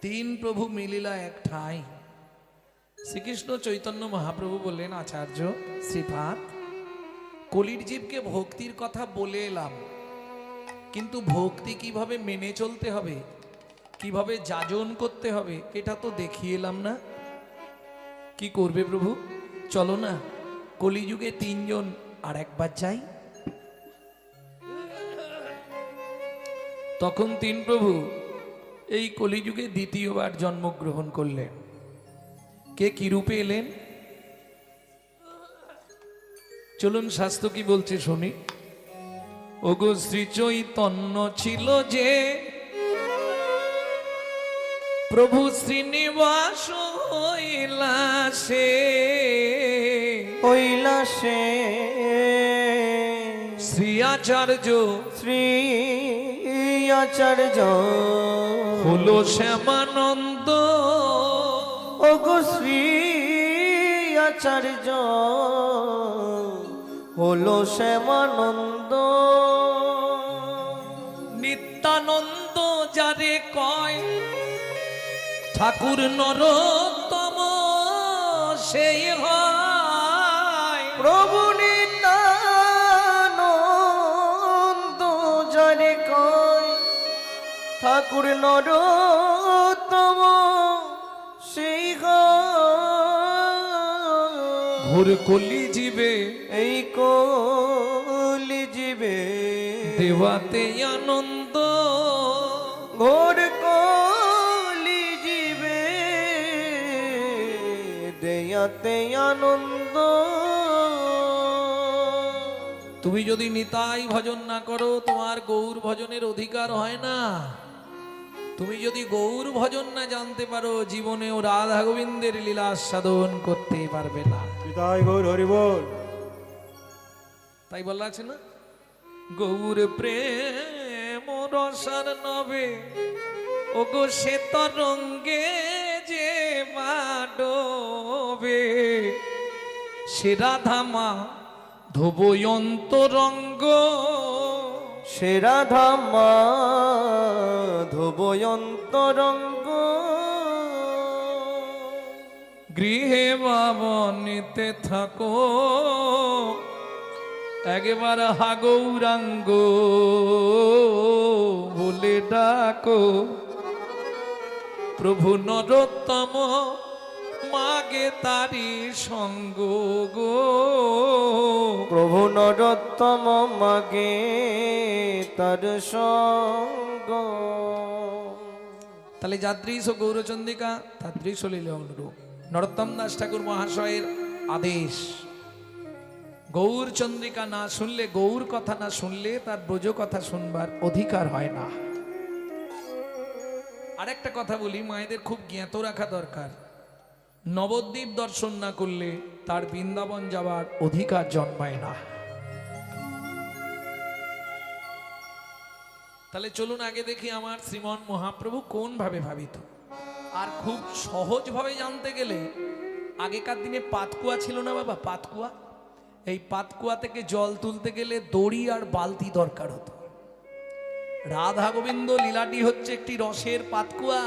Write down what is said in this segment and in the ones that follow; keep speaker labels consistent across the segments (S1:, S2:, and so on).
S1: তিন প্রভু মিলিলা এক ঠাই। শ্রীকৃষ্ণ চৈতন্য মহাপ্রভু বললেন, আচার্য শ্রীপাদ, কলির জীবকে ভক্তির কথা বলে এলাম, কিন্তু ভক্তি কিভাবে মেনে চলতে হবে, কিভাবে যাজন করতে হবে, এটা তো দেখিয়ে এলাম না। কি করবে প্রভু? চলো না কলিযুগে তিনজন আর একবার যাই। তখন তিন প্রভু এই কলিযুগে দ্বিতীয়বার জন্মগ্রহণ করলেন। কে কি রূপে এলেন? চলুন শাস্ত্র কি বলছে শুনি। ওগো শ্রী চৈতন্য ছিল যে প্রভু শ্রীনিবাস হইলাসে, শ্রী আচার্য হলো শ্যামানন্দ।
S2: ওগো শ্রী আচার্য হলো শ্যামানন্দ।
S1: নিত্যানন্দ যারে কয় ঠাকুর নরোত্তম সেই হয়।
S2: প্রভু নিত্যানন্দ যারে কয় ঠাকুর নরোত্তম সেই
S1: ঘোর কলি জীবে,
S2: এই কলি জীবে
S1: দেওয়াতে আনন্দ।
S2: ঘোর কলি জীবে দেয়াতে আনন্দ।
S1: তুমি যদি নিতাই ভজন না করো, তোমার গৌর ভজনের অধিকার হয় না। তুমি যদি গৌর ভজন না জানতে পারো, জীবনেও রাধা গোবিন্দের লীলা সাধন করতে পারবে না।
S2: নিতাই গৌর হরি বল।
S1: তাই বলা আছে না, গৌর প্রেম রসার নবে, ও গো সে তরঙ্গে যে মাডবে, সে রাধামা ধোবয়ন্তরঙ্গ।
S2: সে রাধা মাধবয়ন্তরঙ্গ।
S1: গৃহে বাবনিতে থাকো, একবার হা গৌরাঙ্গ বলে ডাকো। প্রভু নরোত্তম মাগে তারি সঙ্গ গো।
S2: প্রভু নরোত্তম মাগে তার সঙ্গ।
S1: তাহলে যাদৃশ ও গৌরচন্দ্রিকা তাদৃশ লীলা অনুরূপ। নরোত্তম দাস ঠাকুর মহাশয়ের আদেশ, গৌর চন্দ্রিকা না শুনলে, গৌর কথা না শুনলে তার ব্রজ কথা শুনবার অধিকার হয় না। আরেকটা কথা বলি, মায়েদের খুব জ্ঞাত রাখা দরকার, নবদ্বীপ দর্শন না করলে তার বৃন্দাবন যাওয়ার অধিকার জন্মায় না। তাহলে চলুন আগে দেখি আমার শ্রীমন মহাপ্রভু কোন ভাবে ভাবিত। আর খুব সহজ ভাবে জানতে গেলে, আগেকার দিনে পাতকুয়া ছিল না বাবা, পাতকুয়া। এই পাতকুয়া থেকে জল তুলতে গেলে দড়ি আর বালতি দরকার হতো। রাধা গোবিন্দ লীলাটি হচ্ছে একটি রসের পাতকুয়া।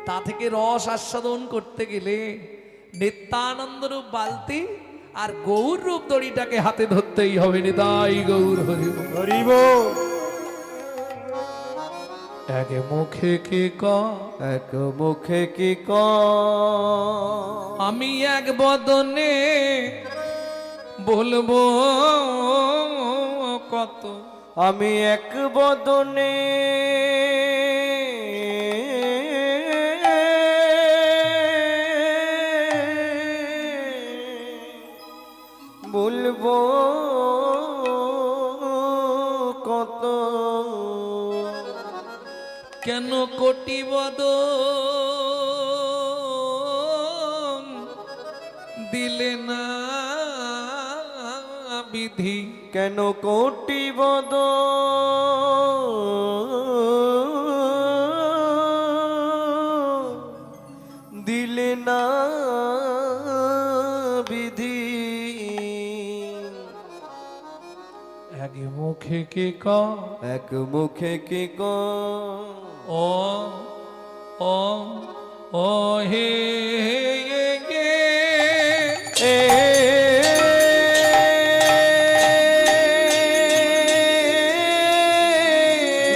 S1: তা থেকে রস আস্বাদন করতে গেলে নিত্যানন্দ রূপ বালতি আর গৌর রূপ দড়িটাকে হাতে ধরতেই হবে। নিতাই গৌর হরি
S2: হরি বল।
S1: এক মুখে কি ক,
S2: এক মুখে কি ক,
S1: আমি এক বদনে বলবো কত।
S2: আমি এক বদনে বলবো কত।
S1: কেন কোটি বদন দিলে না বিধি।
S2: কেন কোটি দিলে না বিধি।
S1: এক মুখে কে ক,
S2: এক মুখে কি ক,
S1: ও ও ও হে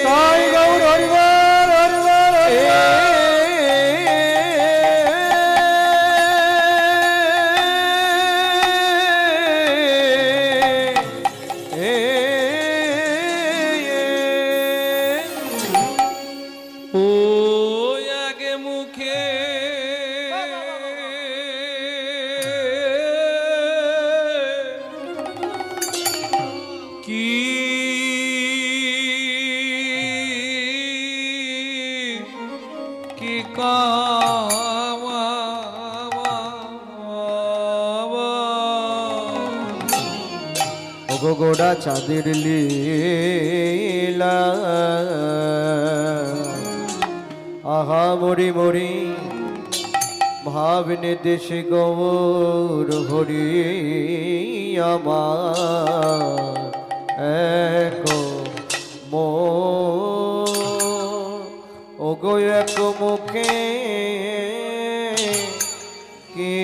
S3: তাই গৌর হরিবার হরিবার
S1: ও আগে মুখে কি কি
S2: ওগো গোড়া চাঁদের লীলা আহা মরি মরি ভাবনে দেশে গৌর হরি আমার এক মো ওগো এক মুখে কি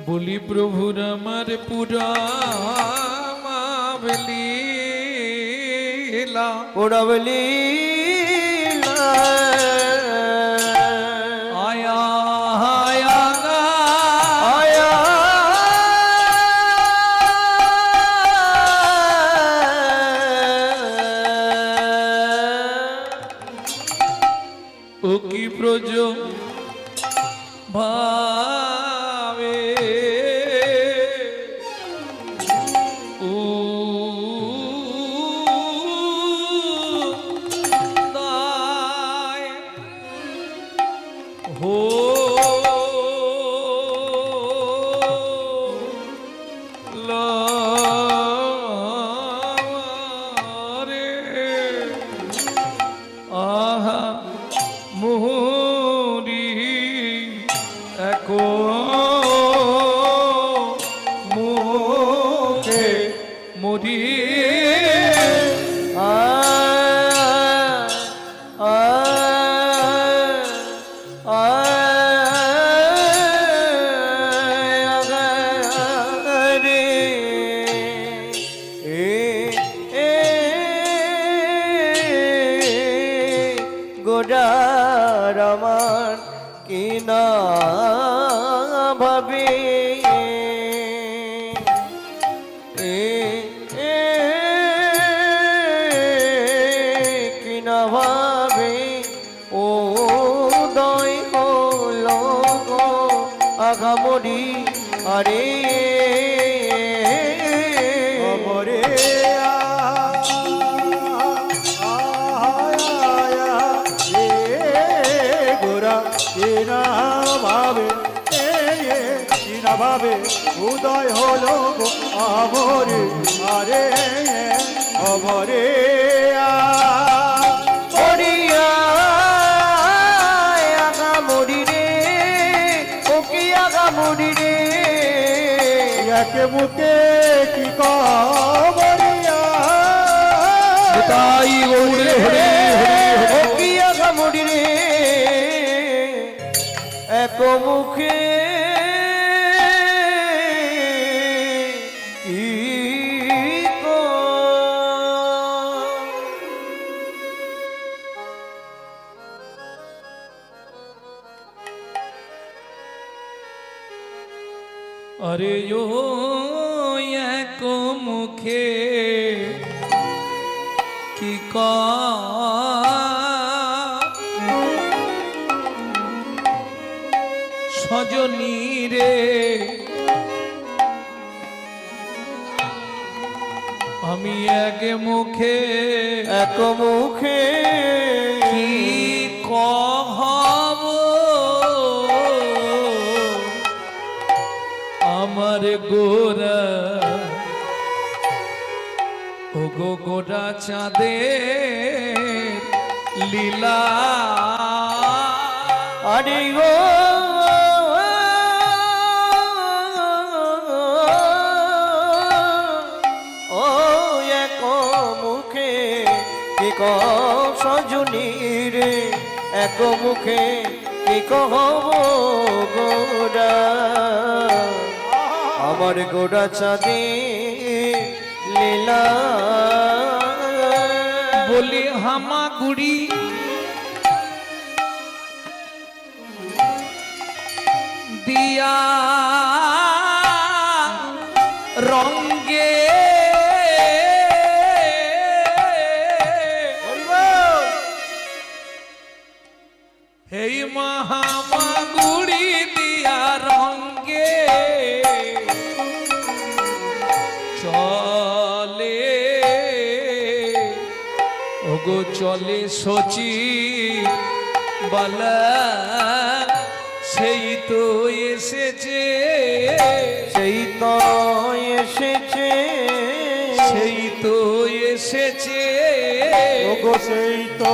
S1: বলি প্রভুর আমার পুরা মাবলীলা
S2: উড়াবলি
S1: আয়া আয়া গা
S2: আয়া
S1: ও কি ব্রজ ভাবে ও দায় হো রে আহা মোহরি এক মুখে মরি
S2: গোড়ার আমার কি না ভাবে কি না ভাবে ও দয় হলো গো আগামরি আরে
S3: অমরে গোরা কিনা ভাবে উদয় হলো গো আমরে আরে অমরে
S2: মরিয়া আগা মরি রে ও কি আগা মরি রে
S3: একে মুখে কি কবরিয়া
S1: তাই গৌরে হরে
S2: ও কি আগা মরি রে এক মুখে কি
S1: अरे यो एक मुखे की का সজনী রে আমি এক মুখে
S2: এক মুখে
S1: কি কহব আমার গোরা ও গো গোরা চাঁদের লীলা
S2: আরে গো ও এক মুখে কি কহ সজনী রে এক মুখে কি কহ গোরা আমার গোরা চাঁদে লীলা
S1: বলি হামাগুড়ি দিয়া রঙ্গে হেই মহামাগুড়ি দিয়া রঙ্গে চলে ওগো চলে সচি বলা সেই তো এসেছে
S2: সেই তো এসেছে
S1: সেই তো এসেছে
S3: ওগো সেই তো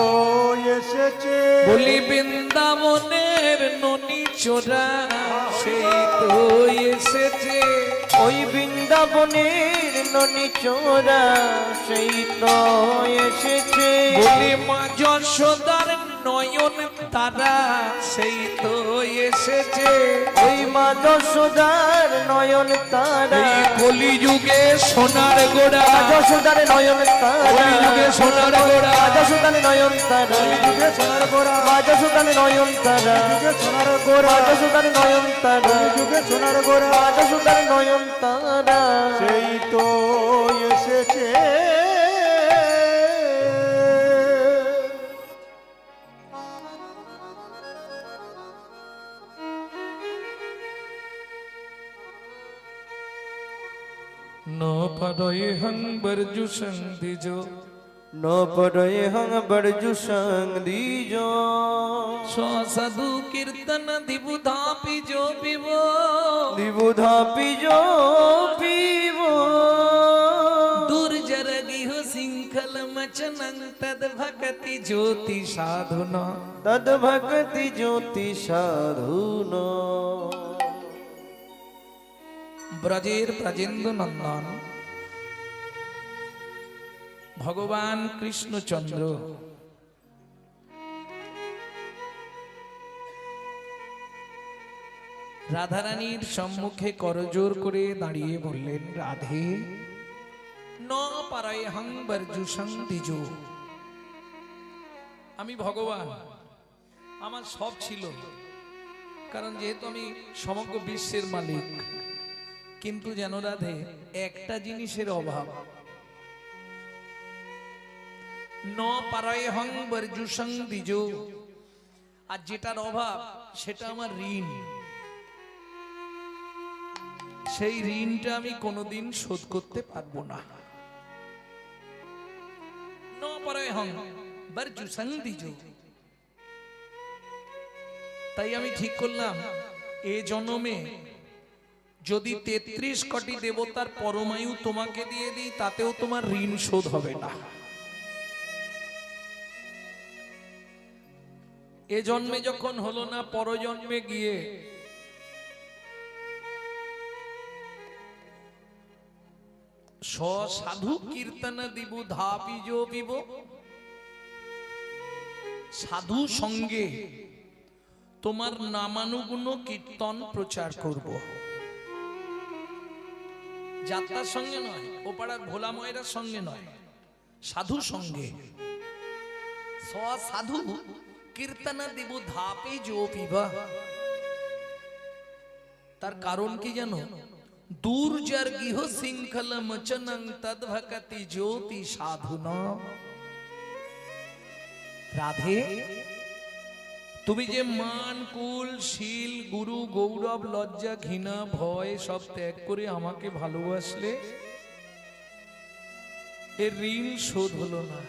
S3: এসেছে
S1: বলি বৃন্দাবনের ননি চোরা সেই তো এসেছে
S2: ওই বৃন্দাবনের ননি চোরা সেই তো এসেছে
S1: বলি মা যশোদার নয়ন তারা সেই তো এসেছে
S2: ওই মা যশোদার নয়ন তারা
S1: এই কলিযুগে সোনার গোড়া
S2: মা যশোদার নয়ন তারা
S1: কলিযুগে সোনার গোড়া
S2: মা যশোদার নয়ন তারা
S3: যুগে সোনার গোরা
S2: মা যশোদার নয়ন তারা
S3: যুগে সোনার গোরা
S2: মা যশোদার নয়ন তারা
S3: যুগে সোনার গোরা
S2: মা যশোদার নয়ন তারা
S3: সেই তো এসেছে
S1: नो परोय हंग बरजु संग दिजो
S2: न पड़े हंग बरजु संग दीजो
S1: सो साधु कीर्तन दिबुधा पिजो पिबो
S2: दिबुधा पिजो पीवो
S1: दूर जरगी हो सिंखल मचनंग तद भक्ति ज्योति साधुना
S2: तद भक्ति ज्योति साधुनो
S1: ব্রজের ব্রজেন্দ্র নন্দন ভগবান কৃষ্ণচন্দ্র রাধারানীর সম্মুখে করজোর করে দাঁড়িয়ে বললেন রাধে ন পারায় হং বরজুসং দিজো আমি ভগবান আমার সব ছিল কারণ যেহেতু আমি সমগ্র বিশ্বের মালিক কিন্তু যেন রাধে একটা জিনিসের অভাব ন পারায় হং বরজুসং দিজো আর যেটার অভাব সেটা আমার ঋণ সেই ঋণটা আমি কোনোদিন শোধ করতে পারবো না ন পারায় হং বরজুসং দিজো তাই আমি ঠিক করলাম এ জন্মে যদি ৩৩ কোটি দেবতার পরমায়ু তোমাকে দিয়ে দিই তাতেও তোমার ঋণ শোধ হবে না এ জন্মে যখন হলো না পরজন্মে গিয়ে সাধু কীর্তন দিব ধাপিজ পিব সাধু সঙ্গে তোমার নামানুগুণ কীর্তন প্রচার করব যাত্রার সঙ্গে নয় ও পাড়ার ভোলা ময়রার সঙ্গে নয় সাধু সঙ্গে সাধু কীর্তন দিব ধাপে জো পিবা তার কারণ কি জানো দূর যার গৃহ শৃঙ্খল মচনং তদ ভকতি জ্যোতি সাধুনা রাধে তুমি যে মান কুল শীল গুরু গৌরব লজ্জা ঘৃণা ভয় সব ত্যাগ করে আমাকে ভালোবাসলে এর ঋণ শোধ হলো না।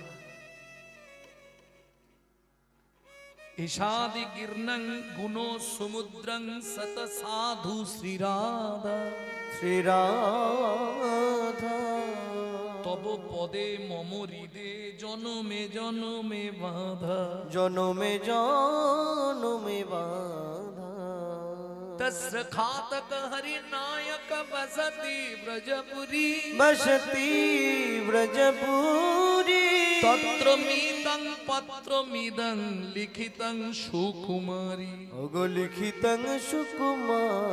S1: ঈশাদি গির্ণং গুণ সমুদ্রং সত সাধু শ্রীরাধা
S2: শ্রীরাধা
S1: তব পদে মম হৃদে জনমে জনমে বাধা
S2: জনমে জনমে বাধা
S1: তস্য খাতক হরি নায়ক বসতি ব্রজপুরী
S2: বসতি ব্রজপুরী
S1: তত্র মিদং পত্র মিদং লিখিতং সুকুমারী
S2: ওগো লিখিতং সুকুমারী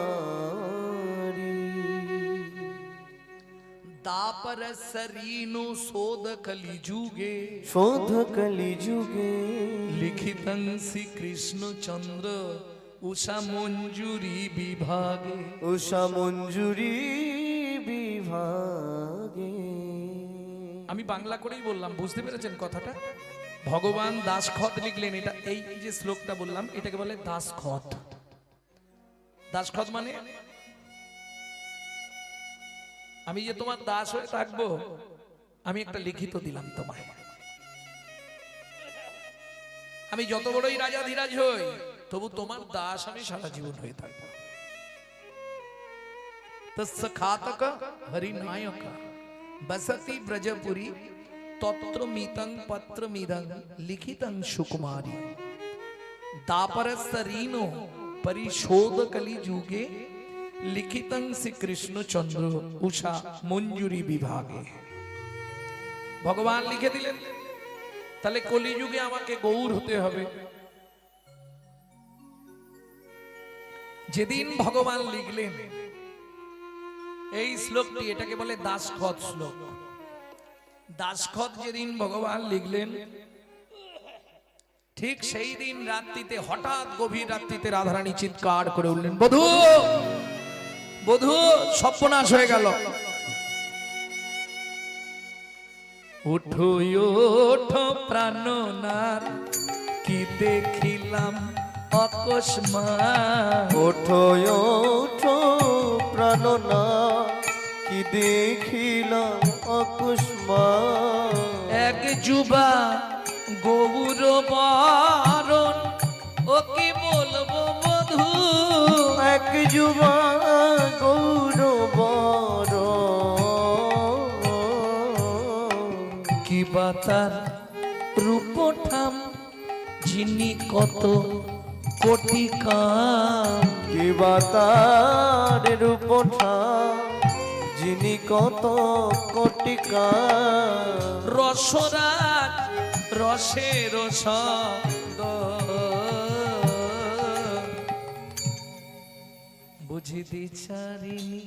S1: দাপর সরিনো শোধ কলি যুগে
S2: শোধ কলি যুগে
S1: লিখিতং শ্রী কৃষ্ণ চন্দ্র উষা মঞ্জুরি বিভাগে
S2: উষা মঞ্জুরি বিভাগে।
S1: আমি বাংলা করেই বললাম, বুঝতে পেরেছেন কথাটা? ভগবান দাসখত লিখলেন। এটা এই যে শ্লোকটা বললাম এটাকে বলে দাসখত। দাসখত মানে আমি যে তোমার দাস হয়ে থাকবো, আমি একটা লিখিত দিলাম তোমায়। আমি যত বড়ই রাজা ধীরাজ হই, তবু তোমার দাস আমি সারা জীবন হয়ে থাকবো। তস্য খাতক হরিনায়ক বসতি ব্রজপুরী তত্র মিতং পত্র মিদং লিখিতং সুকুমারী দাপরস্য ঋণো পরিশোধ কলি যুগে লিখিতং শ্রী কৃষ্ণ চন্দ্র উষা মঞ্জুরি বিভাগে। ভগবান লিখে দিলেন, তাহলে কলিযুগে আমাকে গৌর হতে হবে। যেদিন ভগবান লিখলেন এই শ্লোকটি, এটাকে বলে দাসখত শ্লোক। দাসখত যেদিন ভগবান লিখলেন, ঠিক সেই দিন রাত্রিতে, হঠাৎ গভীর রাত্রিতে রাধারানী চিৎকার করে উঠলেন, বধূ বধূ সর্বনাশ হয়ে গেল। উঠো ওঠো প্রাণনাথ, কি দেখিলাম অকস্মাৎ।
S2: ওঠো ওঠো প্রাণনাথ, কি দেখিলাম অকস্মাৎ।
S1: এক যুবা গৌর বরণ, ও কি বলবো বধূ।
S2: এক যুবা গৌরবর,
S1: কি বাতার রূপঠাম, যিনি কত কোটি কাম।
S2: কি বাতার রূপঠা, যিনি কত কোটি কাম।
S1: রসরাজ রসের শব্দ, বুঝি বিচারিনি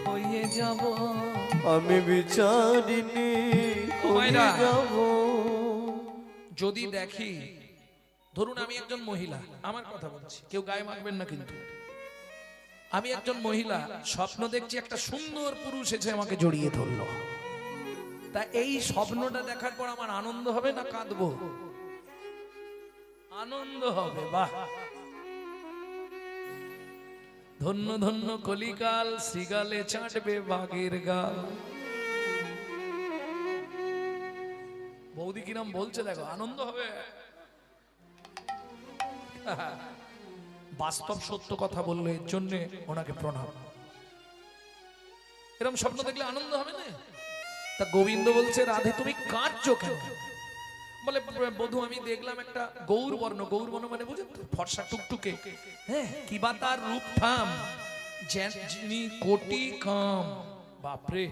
S1: হয়ে যাব।
S2: আমি বিচারিনি হয়ে যাব।
S1: যদি দেখি, ধরুন আমি একজন মহিলা, আমার কথা বলছি, কেউ গায়ে মাখবেন না কিন্তু। আমি একজন মহিলা, স্বপ্ন দেখছি একটা সুন্দর পুরুষ এসে আমাকে জড়িয়ে ধরলো। তা এই স্বপ্নটা দেখার পর আমার আনন্দ হবে না কাঁদবো? আনন্দ হবে। বাহ, ধন্য ধন্য কলিকাল, শ্রীগালে চাটবে বাঘের গাল। বৌদি কিরম বলছে দেখো, আনন্দ হবে। বাস্তব সত্য কথা বললো, এর জন্য ওনাকে প্রণাম। এরকম স্বপ্ন দেখলে আনন্দ হবে না? তা গোবিন্দ বলছে, রাধে তুমি কাঁদছো কেন? বলে, বধূ আমি দেখলাম একটা গৌর বর্ণ। গৌর বর্ণ মানে বুঝেন তো, ফর্সা টুকটুকে। হ্যাঁ, কিবা তার রূপ থাম, যিনি কোটি কাম। বাপরে,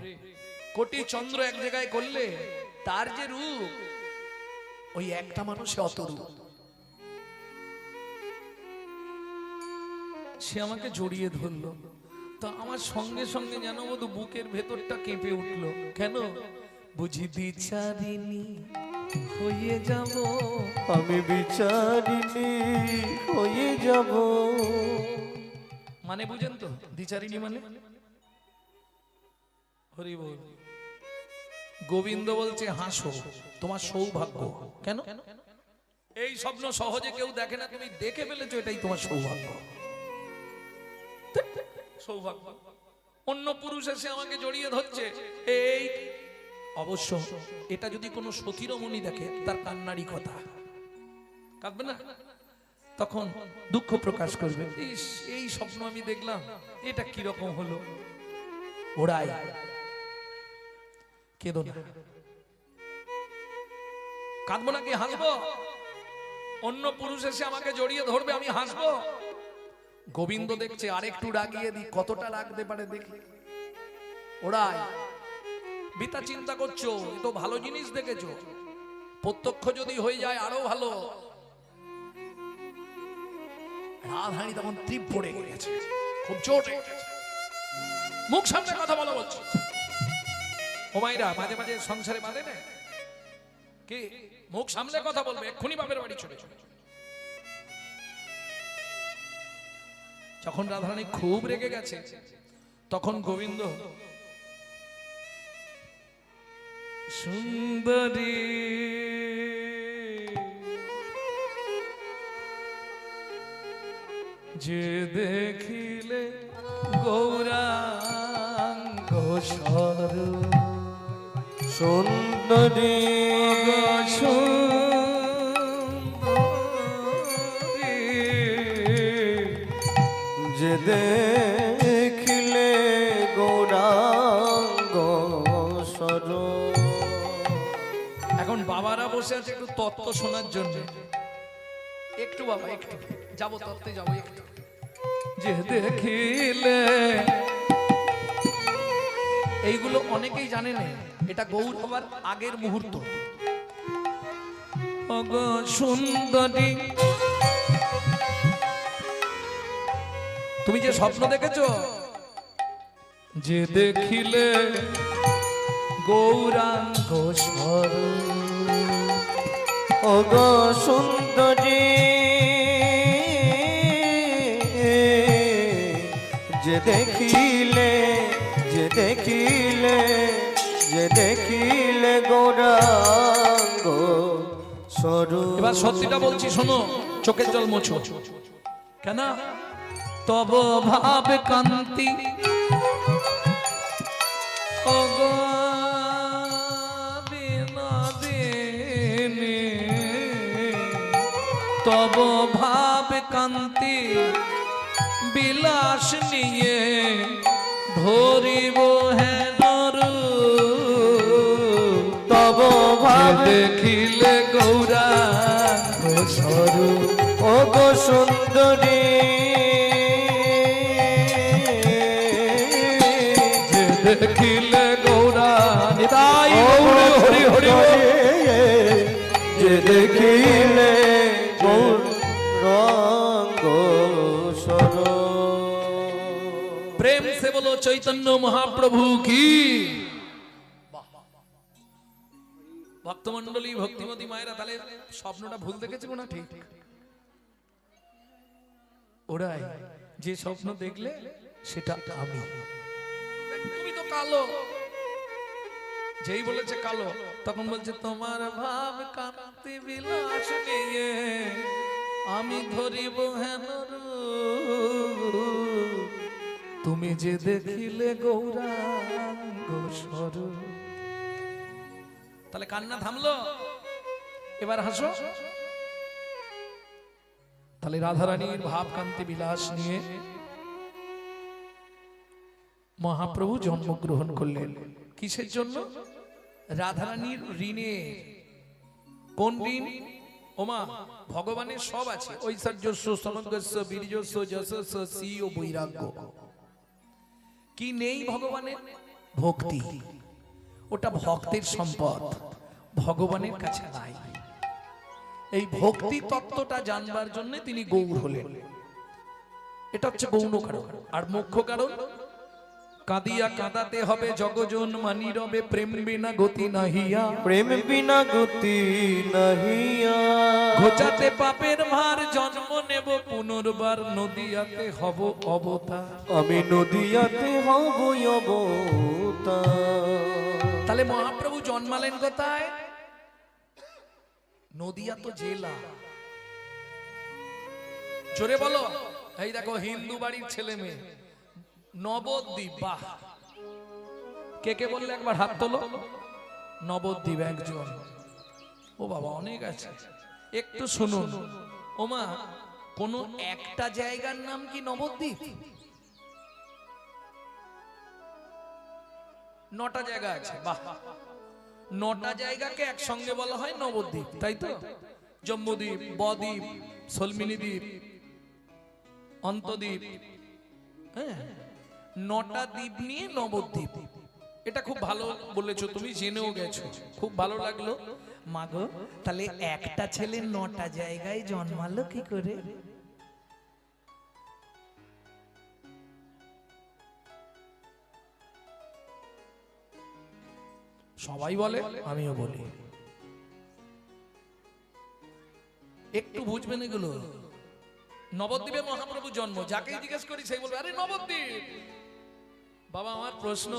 S1: কোটি চন্দ্র এক জায়গায় করলে তার যে রূপ, ওই একটা মানুষে অত রূপ। সে আমাকে জড়িয়ে ধরলো, তো আমার সঙ্গে সঙ্গে যেন বোধ বুকের ভেতরটা কেঁপে উঠলো। কেন? বুঝি বিচারিনি হয়ে যাব।
S2: আমি বিচারিনি হয়ে যাব।
S1: মানে বুঝেন তো দ্বিচারিণী মানে? হরি বল। গোবিন্দ বলছে হাসো, তোমার সৌভাগ্য। কেন? এই স্বপ্ন সহজে কেউ দেখে না, তুমি দেখে ফেলেছো, এটাই তোমার সৌভাগ্য। সৌভাগ্য। অন্য পুরুষ এসে আমাকে জড়িয়ে ধরছে, এই অবশ্য এটা যদি কোনো সতীরমণি দেখে তার কান্নারই কথা, কাঁদবে না? তখন দুঃখ প্রকাশ করবে, ইস এই স্বপ্ন আমি দেখলাম, এটা কিরকম হলো। ওরাই কেঁদো না। কাঁদবো নাকি হাসবো? অন্য পুরুষ এসে আমাকে জড়িয়ে ধরবে, আমি হাসবো? গোবিন্দ দেখছে আরেকটু রাগিয়ে দিই, কতটা রাখতে পারে দেখি। ওরাই বিতা চিন্তা করছো, এ তো ভালো জিনিস দেখেছো, প্রত্যক্ষ যদি হয়ে যায় আরো ভালো। রাধারানী তখন তীপ পড়ে গেছে, খুব জোর রেগেছে। মুখ সামনে কথা বলা বলছে। ও মাইরা মাঝে মাঝে সংসারে বাঁধে না কি? মুখ সামলে কথা বলবে, এক্ষুনি বাপের বাড়ি চলে চলে। যখন রাধারানী খুব রেগে গেছে, তখন গোবিন্দ সুন্দরী যে দেখিলে গৌরাঙ্গ স্বরূপ,
S2: সুন্দরী যে দেখিলে গৌরাঙ্গ স্বরূপ।
S1: এখন বাবারা বসে আছে একটু তত্ত্ব শোনার জন্য। একটু বাবা একটু যাবো, তত্ত্বে যাবো একটু। যে দেখিলে, এইগুলো অনেকেই জানে না, এটা গৌর হবার আগের মুহূর্ত। অগো সুন্দরী, তুমি যে স্বপ্ন দেখেছো, যে দেখিলে গৌরাঙ্গ স্বরূপ,
S2: ওগো সুন্দরী যে দেখিলে, যে দেখিলে, যে দেখিলে গৌরাঙ্গ স্বরূপ।
S1: এবার সত্যিটা বলছি শোনো, চোখের জল মোছো। কেন? তব ভাব কান্তি ওগো বিনোদিনী, তব ভাব কান্তি বিলাস নিয়ে ধরিব হেনর,
S2: তব ভাব
S1: দেখিলে গৌরাঙ্গ স্বরূপ।
S2: ওগো সুন্দরী
S1: যে দেখিলে গৌরাঙ্গ, নিতাই গৌর হরি হরি বল।
S2: যে দেখিলে গৌরাঙ্গ স্বরূপ।
S1: প্রেম সে বলো চৈতন্য মহাপ্রভু কি। ভক্তমন্ডলী, ভক্তিমতী মায়েরা, তাহলে স্বপ্নটা ভুল দেখেছে না ঠিক? ওরাই যে স্বপ্ন দেখলে সেটা আমি। তুমি তো কালো, যেই বলেছে কালো, তখন বলছে তোমার ভাব কান্তি বিলাস নিয়ে আমি ধরিব হেন রূপ, তুমি যে দেখিলে গৌরাঙ্গ স্বরূপ। তাহলে কান্না থামলো, এবার হাসো। তাহলে রাধারানীর ভাবকান্তি বিলাস নিয়ে মহাপ্রভু জন্মগ্রহণ করলেন। কিসের জন্য? রাধারানীর ঋণে। কোন ঋণ? ওমা, ভগবানের সব আছে, ঐশ্বর্যস্য, সমগ্রস্য, বীর্যস্য, যশস্য, শ্রী ও বৈরাগ্য। কি নেই ভগবানের? ভক্তি। ওটা ভক্তের সম্পদ, ভগবানের কাছে নাই। এই ভক্তি তত্ত্বটা জানবার জন্য তিনি গৌর হলেন। এটা হচ্ছে গৌণ কারণ। আর মুখ্য কারণ, কাঁদিয়া কাঁদাতে হবে জগজন মানি রবে, প্রেম বিনা গতি নাহিয়া,
S2: প্রেম বিনা গতি নাহিয়া।
S1: ঘোচাতে পাপের ভার জন্ম নেব পুনর্বার, নদিয়াতে হব অবতার।
S2: আমি নদিয়াতে হব অবতার।
S1: তাহলে মহাপ্রভু জন্মালেন কোথায়? নদিয়া তো জেলা। জোরে বলো। এই দেখো হিন্দু বাড়ির ছেলে মেয়ে, নবদ্বীপ। বাহ, কে কে বললে একবার হাত তোলো। নবদ্বীপ একজন। ও বাবা, অনেক আছে, একটু শুনুন। ওমা, কোন একটা জায়গার নাম কি নবদ্বীপ? 9টা জায়গা আছে। বাহ, 9টা জায়গাকে একসঙ্গে বলা হয় নবদ্বীপ, তাই তো? জম্বুদ্বীপ, বদ্বীপ, সলমিনী দ্বীপ, অন্তদ্বীপ, হ্যাঁ, 9টা দ্বীপ নিয়ে নবদ্বীপ। এটা খুব ভালো বলেছো, তুমি জেনেও গেছো, খুব ভালো লাগলো। মাগো, তাহলে একটা ছেলে 9টা জায়গায় জন্মালো কি করে? সবাই বলে, আমিও বলি, একটু বুঝবেন এগুলো। নবদ্বীপে মহাপ্রভু জন্ম, যাকেই জিজ্ঞেস করি সেই বলবে আরে নবদ্বীপ। বাবা, আমার প্রশ্ন,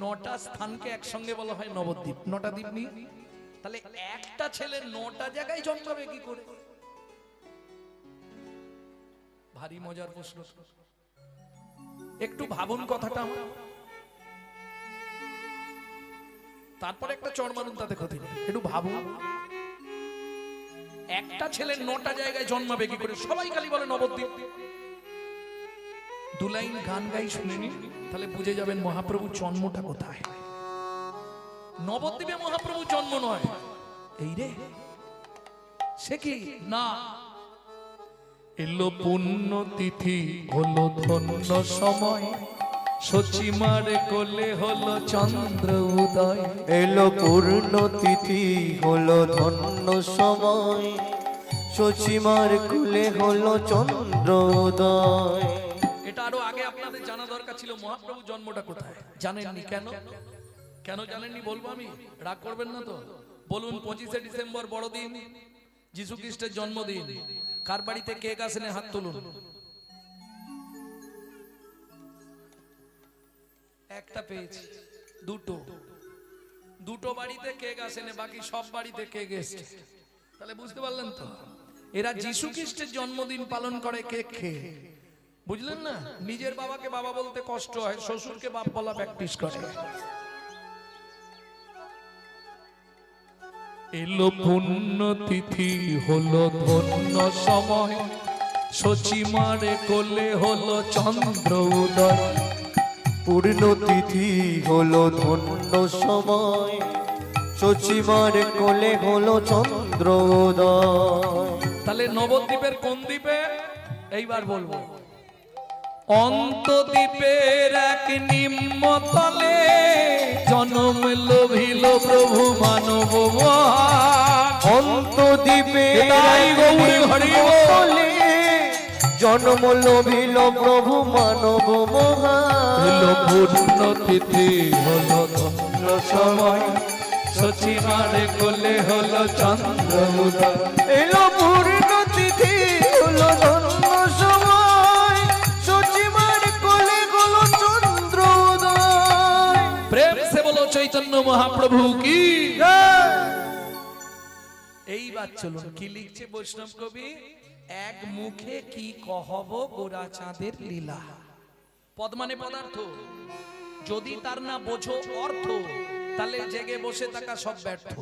S1: 9টা স্থানকে একসঙ্গে বলা হয় নবদ্বীপ, 9টা দ্বীপ নিয়ে, তাহলে একটা ছেলে 9টা জায়গায় জন্মাবে কি করে? ভারী মজার প্রশ্ন। একটু ভাবুন কথাটা আমার, তারপরে একটা চড় মারুন, তাতে ক্ষতি নেই। একটু ভাবুন, একটা ছেলে 9টা জায়গায় জন্মাবে কি করে? সবাই খালি বলে নবদ্বীপ। 2 লাইন গান গাই শুনেনি, তাহলে বুঝে যাবেন মহাপ্রভুর জন্মটা কোথায়। নবদ্বীপে মহাপ্রভুর জন্ম নয়, এই রে, সে কি না, এলো পুণ্য তিথি, হলো ধন্য সময়, সচিমার কোলে হলো চন্দ্র উদয়।
S2: এলো পূর্ণ তিথি, হলো ধন্য সময়, সচিমার কুলে হলো চন্দ্রোদয়।
S1: এটা আরো আগে আপনাদের জানা দরকার ছিল, মহাপ্রভু জন্মটা কোথায় জানেননি। কেন কেন জানেননি বলবো আমি, রাগ করবেন না তো? বলুন, 25শে ডিসেম্বর বড়দিন, যিশু খ্রিস্টের জন্মদিন। কার বাড়িতে কেক আসেনি হাত তুলুন। একটা পেয়েছি, দুটো বাড়িতে কেক আসেনি, বাকি সব বাড়িতে কেক এসছে। তাহলে বুঝতে পারলেন তো, এরা যিশু খ্রিস্টের জন্মদিন পালন করে কেক খেয়ে। বুঝলেন না? নিজের বাবাকে বাবা বলতে কষ্ট হয়, শ্বশুরকে বাপ বলা প্র্যাকটিস করে। এলো পুণ্য তিথি, হলো ধন্য সময়, সচিমার কোলে হলো চন্দ্র উদয়।
S2: পূর্ণ তিথি, হলো ধন্য সময়, সচিমার কোলে হলো চন্দ্রোদয়।
S1: তাহলে নবদ্বীপের কোন দ্বীপে? এইবার বলবো, অন্তদ্বীপের এক নিম্নতলে জন্ম লোভিল প্রভু মানব মহান।
S2: অন্তদ্বীপের এক নিম্নতলে জন্ম লোভিল প্রভু মানব মহান।
S1: এলো পূর্ণ তিথি, হলো ধন্য সময়, সচিমার কোলে হলো চন্দ্র উদয়।
S2: এলো পূর্ণ তিথি, হলো ধন্য সময়, সচিমার কোলে হলো চন্দ্রোদয়।
S1: প্রেম সে বলো চৈতন্য মহাপ্রভু কি। এইবার চলুন, কি লিখছে বৈষ্ণব কবি? এক মুখে কি কহব গোরা চাঁদের লীলা। পদ মানে পদার্থ, যদি তার না বোঝো অর্থ, তাহলে জেগে বসে থাকা সব ব্যর্থ,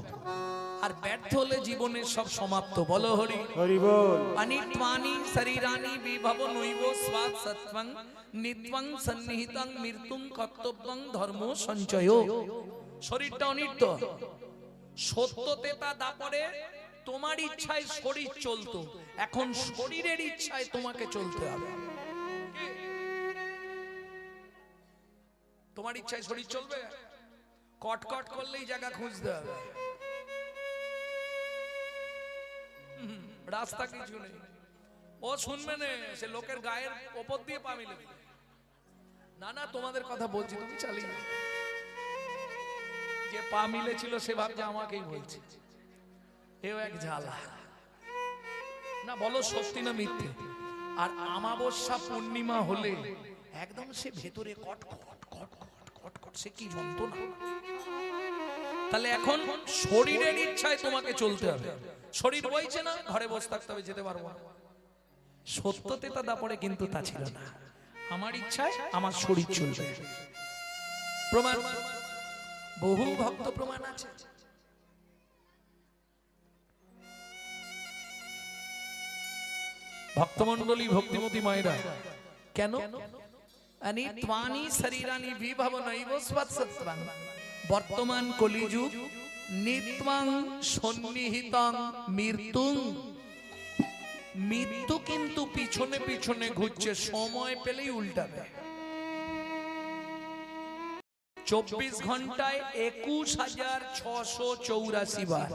S1: আর ব্যর্থ হলে জীবনের সব সমাপ্ত। বলো হরি
S3: হরি বল।
S1: অনিত্বানি শরীরানি বিভব নৈব স্বাদ সত্বং নিত্বং সন্নিহিতং মৃত্যুং কর্তব্যং ধর্ম সঞ্চয়। শরীরটা অনিত্য, সত্যতে তা দাপরে তোমার ইচ্ছায় শরীর চলতো, এখন শরীরের ইচ্ছায় তোমাকে চলতে হবে। তোমার ইচ্ছায় শরীর চলবে, কটকট করলেই জায়গা খুঁজতে হবে, রাস্তা কিছু নেই। ও শুনবে না, সে লোকের গায়ের ওপর দিয়ে পা মিলে। না না, তোমাদের কথা বলছি, তুমি চালিয়ে। যে পা মিলেছিল সে ভাবছে আমাকেই বলছে, এও এক ঝালা। না বলো সত্যি না মিথ্যে? আর আমাবস্যা পূর্ণিমা হলে একদম সে ভেতরে কট কট কট কট কট কট, সে কি যন্ত্রণা। তাহলে এখন শরীরের ইচ্ছায় তোমাকে চলতে হবে। শরীর বইছে না, ঘরে বসে থাকতে হবে, যেতে পারবো না। সত্যতে তা দাপরে কিন্তু তা ছিল না, আমার ইচ্ছায় আমার শরীর চলবে। প্রমাণ বহু ভক্ত প্রমাণ আছে। ভক্তমণ্ডলী ভক্তিমতী মায়েরা, কেন ত্বানি শরীরানি বিভবনৈব স্বৎসত্বাং, বর্তমান কলিযুগ নিত্বাং সন্নিহিতাং মৃত্যুং। মৃত্যু কিন্তু পিছনে পিছনে ঘুরছে, সময় পেলেই উল্টাবে। 24 ঘন্টায় 21,684 বার।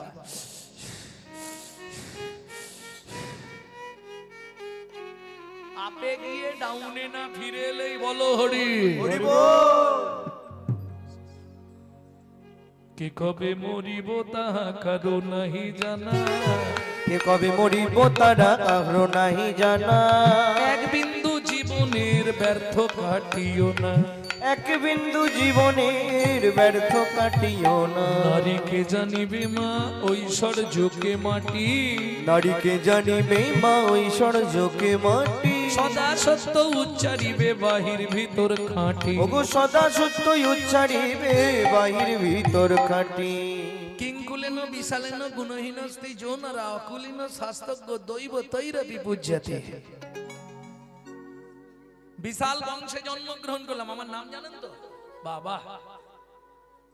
S1: আপে গিয়ে ডাউনে না ফিরে এলেই বলো হরি কে কবে মরিব তাহা কারো নাহি জানা,
S2: কে কবে মরিব তারা কারো নাহি জানা।
S1: এক বিন্দু জীবনের ব্যর্থ কাটিও না,
S2: এক বিন্দু জীবনের ব্যর্থ কাটিও না।
S1: নারীকে জানিবে মা ঐশ্বর্যকে মাটি,
S2: নারীকে জানিবে মা ঐশ্বর্যকে মাটি।
S1: সদা সত্য উচ্চারিবে বাহির ভিতর খাঁটি,
S2: ওগো সদা সত্যই উচ্চারিবে বাহির ভিতর খাটি।
S1: কিঙ্কুলেন বিশালেন গুণহীনস্তি যৌনরা অকুলিন শাস্ত্রজ্ঞ দৈব তৈরপি পূজ্যতে। বিশাল বংশে জন্মগ্রহণ করলাম, আমার নাম জানেন তো? বাবা,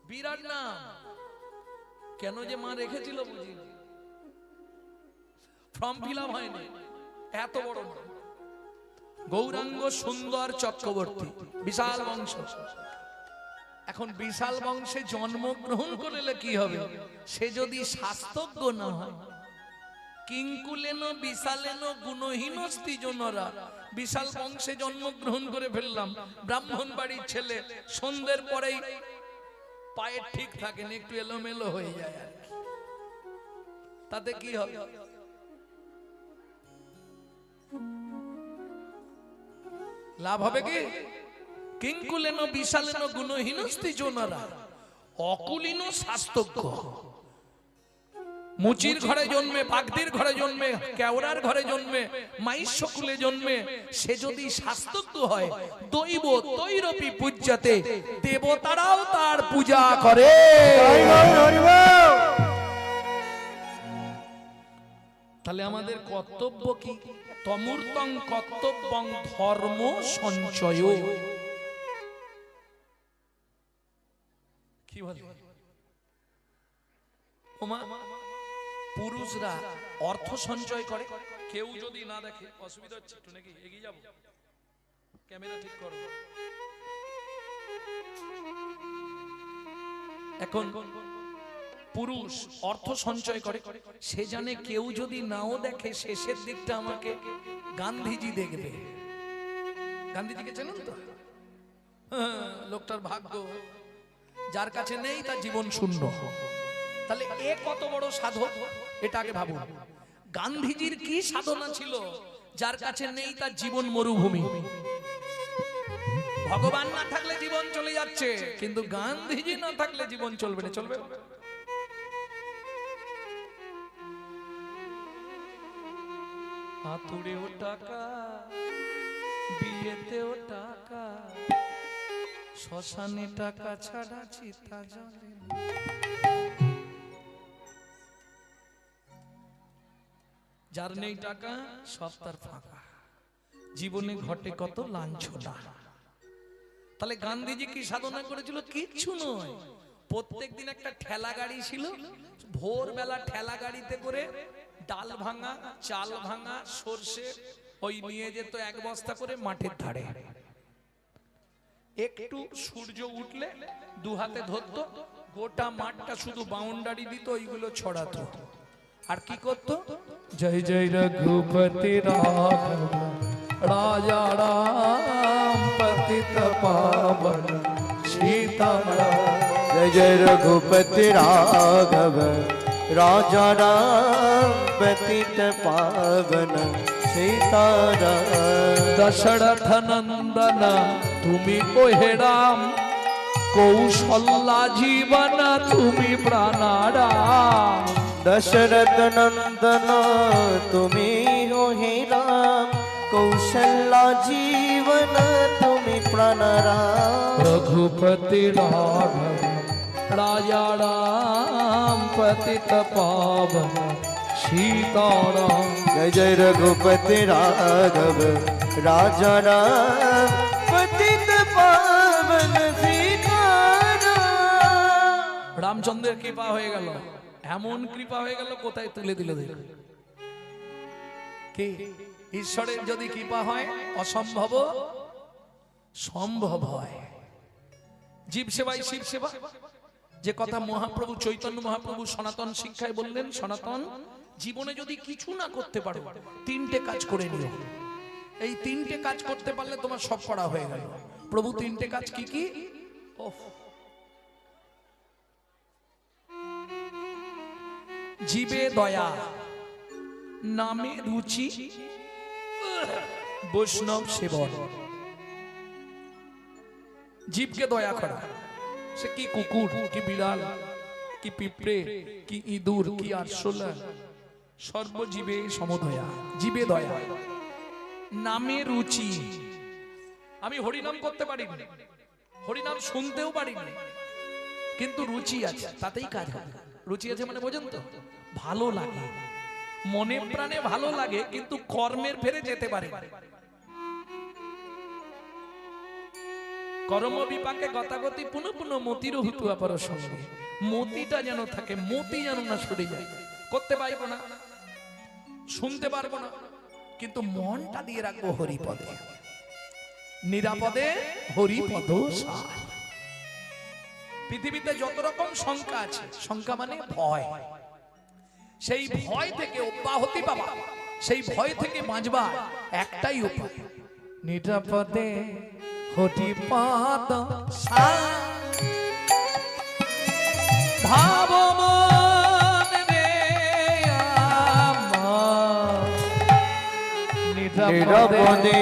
S1: বিরাট নাম। কেন যে মা রেখেছিল বুঝি, ফর্ম ফিল আপ হয়নি, এত বড় নাম। গৌরাঙ্গ সুন্দর চক্রবর্তী, বিশাল বংশ। এখন বিশাল বংশে জন্মগ্রহণ করলে কি হবে? সে যদি শাস্ত্রজ্ঞ না হয়, কিঙ্কুলেন বিশালেন গুণহীনস্তি জনরা, বিশাল বংশে জন্মগ্রহণ করে ফেললাম, ব্রাহ্মণ বাড়ির ছেলে, সন্ধ্যের পরেই পায়ে ঠিক থাকে না, একটু এলোমেলো হয়ে যায় আর কি। তাতে কি হবে? লাভ হবে কি? কিঙ্কুলেন বিশালেন গুণহীনস্তি জনরা অকুলিন শাস্ত্রজ্ঞ। মুচির ঘরে জন্মে, বাগদির ঘরে জন্মে, কেওড়ার ঘরে জন্মে, মাইশ্য কুলে জন্মে, সে যদি শাস্ত্রজ্ঞ হয়, দৈব তৈরপি পূজ্যতে, দেবতারাও তার পূজা করে। তাহলে আমাদের কর্তব্য কি? তমূর্তং কর্তব্যং ধর্ম সঞ্চয়। কি বলে ওমা? পুরুষরা অর্থ সঞ্চয় করে, কেউ যদি না দেখে অসুবিধা হচ্ছে একটু নাকি? এগিয়ে যাবো, ক্যামেরা ঠিক করো। এখন পুরুষ অর্থ সঞ্চয় করে, সে জানে কেউ যদি নাও দেখে শেষের দিকটা আমাকে গান্ধীজি দেখবে। গান্ধীজিকে চেনেন তো? লোকটার ভাগ্য, যার কাছে নেই তার জীবন শূন্য। তাহলে এ কত বড় সাধক, এটা আগে ভাবুন। গান্ধীজির কি সাধনা ছিল? যার কাছে নেই তার জীবন মরুভূমি। ভগবান না থাকলে জীবন চলে যাচ্ছে, কিন্তু গান্ধীজি না থাকলে জীবন চলবে না। চলবে? আতুরেও টাকা, বিয়েতেও টাকা, শ্মশানে টাকা ছাড়া চিতা জ্বলে না। যার নেই টাকা সব তার ফাঁকা, জীবনে ঘটে কত লাঞ্ছনা। তাহলে গান্ধীজি কি সাধনা করেছিল? কিচ্ছু নয়। প্রত্যেক দিন একটা ঠেলা গাড়ি ছিল, ভোরবেলা ঠেলা গাড়িতে করে ডাল ভাঙা, চাল ভাঙা, সর্ষে ওই নিয়ে যেত এক বস্তা করে মাঠের ধারে। একটু সূর্য উঠলে দু হাতে ধরতো, গোটা মাঠটা শুধু বাউন্ডারি দিত, ওইগুলো ছড়াতো। আর কি করতো? জয় জয় রঘুপতি রাঘব রাজা রাম পতিত পাবন সীতারাম।
S2: जय जय रघुपति राघव राजा राम पतित पावन सीताराम।
S1: दशरथ नंदन তুমি ওহে রাম, কৌশল্যা জীবন তুমি প্রাণারাম।
S2: दशरथ नंदन तुम्ही हो हे राम, कौशल्या जीवन तुम्ही प्राणराम।
S1: रघुपति राघव राजा राम पतित पावन सीताराम।
S2: जय जय रघुपति राघव राजा राम पतित पावन सीताराम।
S1: রামচন্দ্রের কৃপা হয়ে গেল, এমন কৃপা হয়ে গেল কোথায় তুলে দিল দেখ। কি ঈশ্বরের যদি কৃপা হয় অসম্ভব সম্ভব হয়। জীব সেবাই শিব সেবা, যে কথা মহাপ্রভু চৈতন্য মহাপ্রভু সনাতন শিক্ষায় বললেন, সনাতন জীবনে যদি কিছু না করতে পারো তিনটে কাজ করে নিও। এই তিনটে কাজ করতে পারলে তোমার সব করা হয়ে গেল। প্রভু তিনটে কাজ কি কি? জীবে দয়া, নামে রুচি, বৈষ্ণব সেবন। জীবকে দয়া করা, সে কি কুকুর, কি বিড়াল, কি পিঁপড়ে, কি ইঁদুর, কি আরশোলা, সর্বজীবে সমদয়া। জীবে দয়া, নামে রুচি। আমি হরিনাম করতে পারি না, হরিনাম শুনতেও পারি না, কিন্তু রুচি আছে, তাতেই কাজ হবে। রুচি আছে মানে বোঝেন তো, ভালো লাগে, মনে প্রাণে ভালো লাগে, কিন্তু কর্মের ফেরে যেতে পারে। কর্ম বিপাকে গতাগতি পুনঃ পুনঃ মতির হুতু অপর সঙ্গে। মতিটা যেন থাকে, মতি যেন না সরে যায়। করতে পারবো না, শুনতে পারবো না, কিন্তু মনটা দিয়ে রাখবো হরিপদে। নিরাপদে হরিপদ সার। পৃথিবীতে যত রকম শঙ্কা আছে, শঙ্কা মানে ভয়, সেই ভয় থেকে অব্যাহতি পাবা, সেই ভয় থেকে বাঁচবা একটাই উপায়, নিরাপদে হরিপদ সার। ভাব মন রে আমার,
S2: নিরাপদে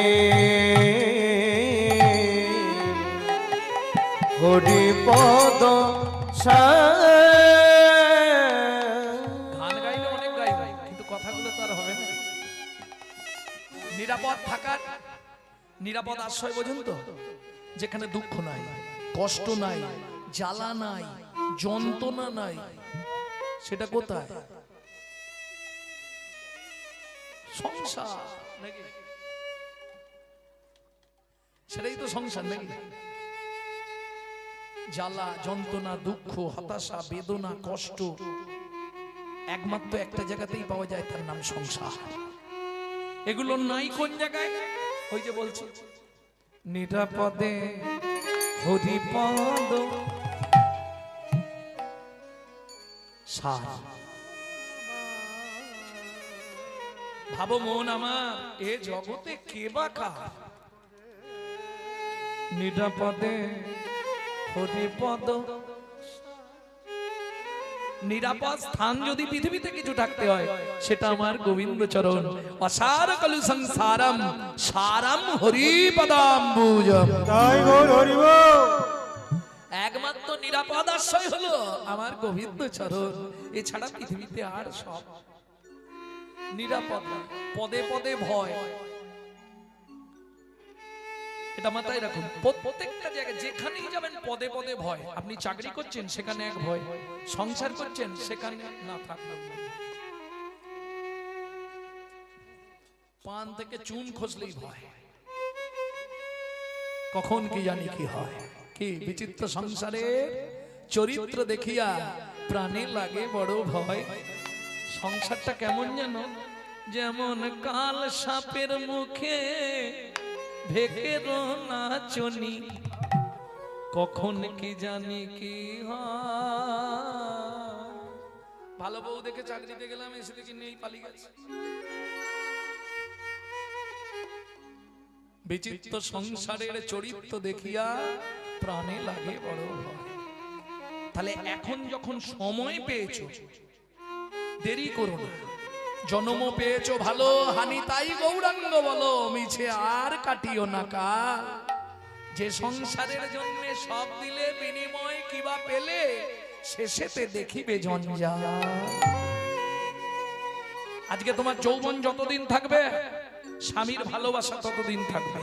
S2: হরিপদ সার।
S1: গান গাইলে অনেক গাইবে, কিন্তু কথাগুলো তো আর হবে না। নিরাপদ থাকার নিরাপদ আশ্রয় বোঝেন তো, যেখানে দুঃখ নাই, কষ্ট নাই, জ্বালা নাই, যন্ত্রণা নাই, সেটা কোথায়? সংসার নাকি? সেটাই তো সংসার নাকি? জ্বালা যন্ত্রণা দুঃখ হতাশা বেদনা কষ্ট একমাত্র একটা জায়গাতেই পাওয়া যায়, তার নাম সংসার। এগুলো নাই কোন জায়গায়? ওই যে বলছি নিরাপদে হরিপদ সার। ভাবো মন আমার, এ জগতে কে বা কার? নিরাপদে হরিপদ। নিরাপদ স্থান যদি পৃথিবীতে কিছু থাকতে হয়, সেটা আমার গোবিন্দ চরণ। অসার কলু সংসারম সারম হরিপদাম্বুজম।
S3: তাই গৌর হরি বল।
S1: একমাত্র নিরাপদ আশ্রয় হলো আমার গোবিন্দ চরণ। এছাড়া পৃথিবীতে আর সব নিরাপদ না। পদে পদে ভয়, এটা মাথায় রাখুন। প্রত্যেকটা জায়গায় যেখানেই যাবেন পদে পদে ভয়। আপনি চাকরি করছেন, সেখানে এক ভয়, সংসার করছেন, সেখানে না থাকবেন। পান থেকে চুন খসলেই ভয়, কখন কি জানি কি হয়। কি বিচিত্র সংসারের চরিত্র দেখিয়া প্রাণে লাগে বড় ভয়। সংসারটা কেমন যেন, যেমন কাল সাপের মুখে ভেকের নাচনি, কখন কি জানি কি হয়। ভালো বউ দেখে চাকরিতে গেলাম, এসে দেখি নেই, পালিয়ে গেছে। বিচিত্র সংসারের চরিত্র দেখিয়া প্রাণে লাগে বড় ভয়। তাহলে এখন যখন সময় পেয়েছো, দেরি করো না। জন্ম পেয়েছো ভালো, হানি তাই গৌরাঙ্গ বলো, মিছে আর কাটিও না কাল। যে সংসারের জন্য সব দিলে, বিনিময় কিবা পেলে, শেষেতে দেখিবে জঞ্জাল। আজকে তোমার যৌবন যতদিন থাকবে, স্বামীর ভালোবাসা ততদিন থাকবে।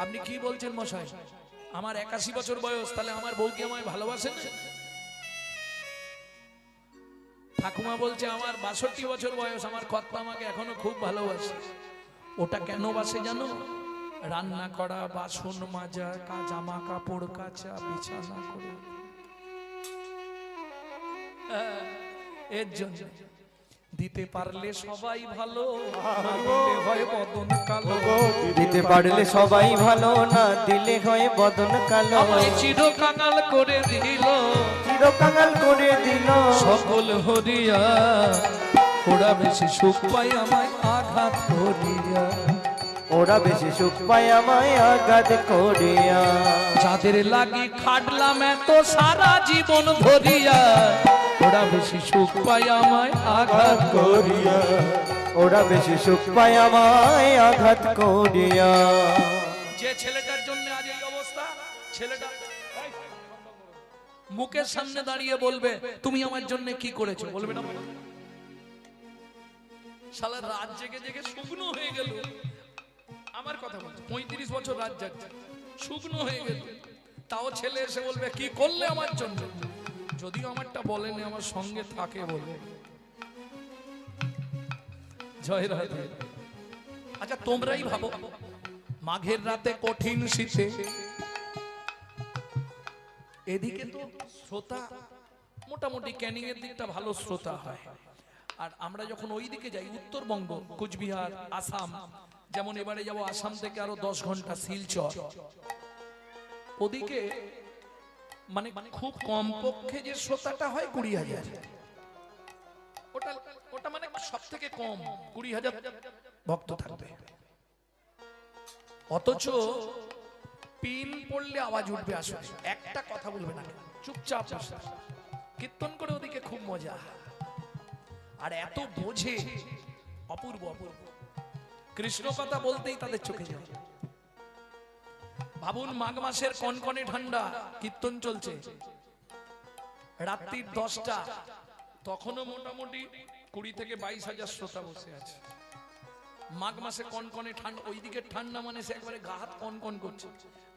S1: আপনি কি বলছেন মশাই? আমার 81 বছর বয়স, তাহলে আমার বউ কি আমায় ভালোবাসে না? ঠাকুমা বলছে আমার 62 বছর বয়স, আমার কর্তা আমাকে এখনো খুব ভালোবাসে। ওটা কেন বাসে জানো? রান্না করা, বাসন মাজা, জামা কাপড় কাচা, বিছানা করা, এর জন্য। দিতে পারলে সবাই ভালো, না দিলে হয় বদন কালো।
S2: দিতে পারলে সবাই ভালো, না দিলে হয় বদন কালো।
S1: আমায় চিরকাঙাল করে দিল,
S2: চিরকাঙাল করে দিল
S1: সকল হরিয়া। ওরা বেশি সুখ পায় আমায় আঘাত করিয়া,
S2: ওরা বেশি সুখ পায় আমায় আঘাত করিয়া।
S1: যাদের লাগি খাটলাম এত সারা জীবন ধরিয়া, ওরা বেশি সুখ পায় আমায় আঘাত করিয়া।
S2: ওরা বেশি সুখ পায় আমায় আঘাত করিয়া।
S1: যে ছেলেটার জন্য আজ এই অবস্থা, ছেলেটা মুখের সামনে দাঁড়িয়ে বলবে তুমি আমার জন্য কি করেছো, বলবে না? শালা রাত জেগে জেগে শুকনো হয়ে গেল। আমার কথা বলছে, 35 বছর রাত জাগছে, শুকনো হয়ে গেল, তাও ছেলে এসে বলবে কি করলে আমার জন্য। যদিও আমারটা বলেনি, আমার সঙ্গে থাকে বলে। জয় রাধে। আচ্ছা তোমরাই ভাবো, মাঘের রাতে কঠিন শীতে, এদিকে তো শ্রোতা মোটামুটি ক্যানিং এর দিকটা ভালো শ্রোতা হয়, আর আমরা যখন ওই দিকে যাই উত্তরবঙ্গ, কুচবিহার, আসাম, যেমন এবারে যাব আসাম থেকে আরো 10 ঘন্টা শিলচর, ওদিকে মানে খুব কম পক্ষে যে শ্রোতাটা হয় 20,000। ওটা ওটা মানে সব থেকে কম 20,000 ভক্ত থাকবে। অথচ পিন পড়লে আওয়াজ উঠবে, আসলে একটা কথা বলবে না, চুপচাপ বসে কীর্তন করে। ওদিকে খুব মজা, আর এত বোঝে, অপূর্ব অপূর্ব। কৃষ্ণ কথা বলতেই তাদের চোখে যায়। ভাবুন মাঘ মাসের কনকনে ঠান্ডা, কীর্তন চলছে রাত্রির 10টা, তখনও মোটামুটি 20 থেকে 22,000 শ্রোতা বসে আছে। মাঘ মাসে কনকনে ঠান্ডা, ওইদিকে ঠান্ডা মানে সে একবারে গা হাত কনকন করছে।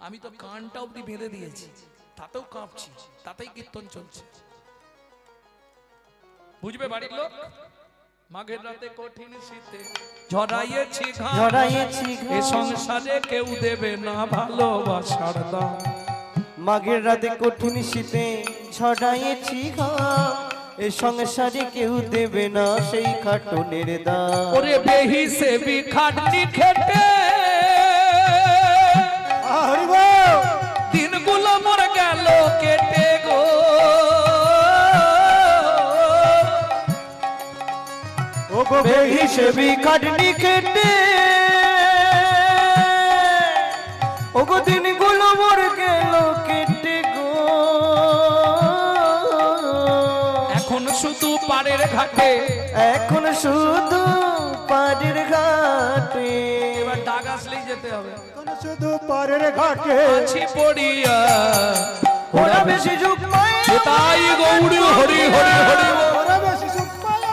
S1: আমি তো কানটা অব্দি বেঁধে দিয়েছি, তাতেও কাঁপছি, তাতেই কীর্তন চলছে। বুঝবে বাড়ির লোক? মাঘের রাতে কঠিন শীতে ঝরাইয়েছি ঘাম,
S2: ঝরাইয়েছি
S1: এ সংসারে কেউ দেবে না ভালোবাসার দাম।
S2: মাঘের রাতে কঠিন শীতে ছড়াইয়েছি ঘাম, এ সংসারে কেউ দেবে না সেই খাটুনের দাম।
S1: ওরে বেহিসেবি খাটনি খেটে দিনগুলো মোর গেল কেটে গো।
S2: বেহিসেবি খাটনি খেটে ওগো দিনগুলো মোর গেল কেটে গো।
S1: এখন শুধু পাড়ের ঘাটে,
S2: এখন শুধু পাড়ের ঘাটে,
S1: এবার ডাক আসলেই যেতে হবে।
S3: শুধু পারের ঘাটে
S1: আছি পড়িয়া,
S2: ওরা বেশি যুগ পায়
S1: তাই গৌরী হরি হরি হরি বল।
S3: ওরা বেশি সুখ পায়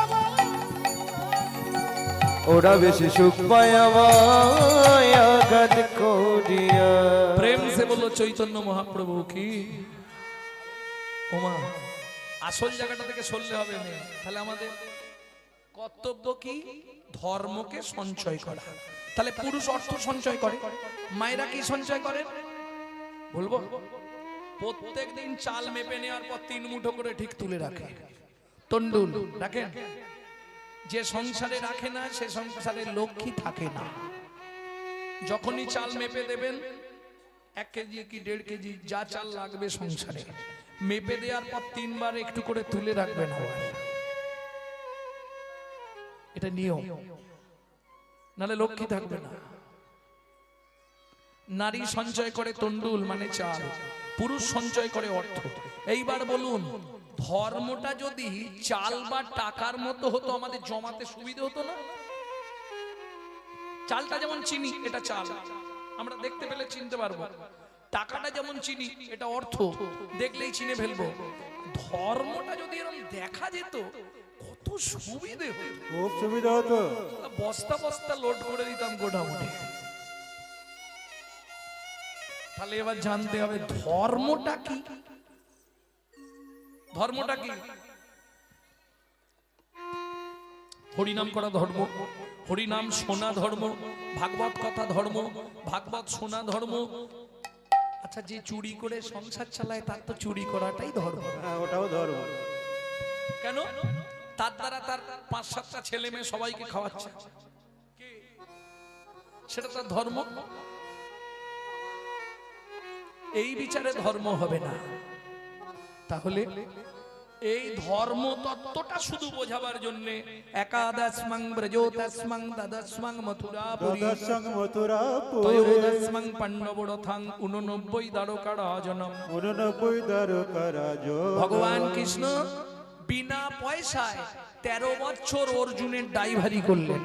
S2: ওরা বেশি সুখ পায় আমায় আঘাত করিয়া।
S1: প্রেম সে বলো চৈতন্য মহাপ্রভু কি। ওমা আসল জায়গাটা থেকে সরলে হবে না, তাহলে আমাদের কর্তব্য কি? ধর্মকে সঞ্চয় করা। তাহলে পুরুষ অর্থ সঞ্চয় করে, মায়েরা কি সঞ্চয় করে বলবো? প্রত্যেক দিন চাল মেপে নেওয়ার পর 3 মুঠো করে ঠিক তুলে রাখে, তন্ডুল রাখেন। যে সংসারে রাখে না সে সংসারে লক্ষ্মী থাকে না। যখনই চাল মেপে দেবেন 1 কেজি কি 1.5 কেজি যা চাল লাগবে সংসারে, মেপে দেওয়ার পর 3 বার একটু করে তুলে রাখবেন। এটা নিয়ম, নালে লক্ষ্মী থাকবে না। নারী সঞ্চয় করে তন্ডুল মানে চাল, পুরুষ সঞ্চয় করে অর্থ। এইবার বলুন, ধর্মটা যদি চাল বা টাকার মতো হতো আমাদের জমাতে সুবিধা হতো না? চালটা যেমন চিনি, এটা চাল, আমরা দেখতে পেলে চিনতে পারবো। টাকাটা যেমন চিনি, এটা অর্থ, দেখলেই চিনে ফেলবো। ধর্মটা যদি এরকম দেখা যেত কত সুবিধে হতো,
S3: খুব সুবিধা হতো।
S1: বস্তা বস্তা লোড করে দিতাম গোডাউনে। তাহলে এবার জানতে হবে ধর্মটা কি। ধর্মটা কি? হরিনাম করা ধর্ম, হরিনাম শোনা ধর্ম, ভাগবত কথা ধর্ম, ভাগবত শোনা ধর্ম। আচ্ছা, যে চুরি করে সংসার চালায় তার তো চুরি করাটাই ধর্ম।
S3: হ্যাঁ, ওটাও ধর্ম।
S1: কেন? তার দ্বারা তার 5-7টা ছেলে মেয়ে সবাইকে খাওয়াচ্ছে, সেটা তার ধর্ম। এই বিচারে ধর্ম হবে না। তাহলে এই ধর্ম তত্ত্বটা শুধু বোঝাবার জন্য একাদশমং ব্রজোদশমং দ্বাদশমং মথুরাপুরী
S3: দ্বাদশং মথুরাপুরী
S1: ত্রয়োদশমং পাণ্ডবরথাং 89 দ্বারকারাজনম।
S3: 89 দ্বারকারাজ।
S1: ভগবান কৃষ্ণ বিনা পয়সায় 13 বছর অর্জুনের ড্রাইভারি করলেন।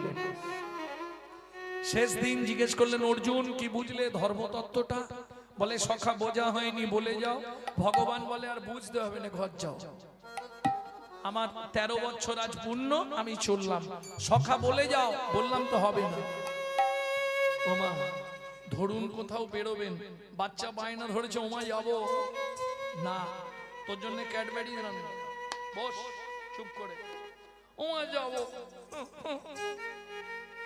S1: শেষ দিন জিজ্ঞেস করলেন, অর্জুন কি বুঝলে ধর্মতত্ত্বটা? বলে, সখা বোঝা হয়নি, বলে যাও। ভগবান বলে, আর বুঝতে হবে না, ঘর যাও, আমার 13 বছর আজ পূর্ণ, আমি চললাম। সখা বলে যাও, বললাম তো হবে না। ওমা, ধরুন কোথাও বেরোবেন, বাচ্চা বায়না ধরেছে, ওমা যাবো না, তোর জন্য ক্যাডবেরি দিলাম, বস চুপ করে, ওমা যাবো।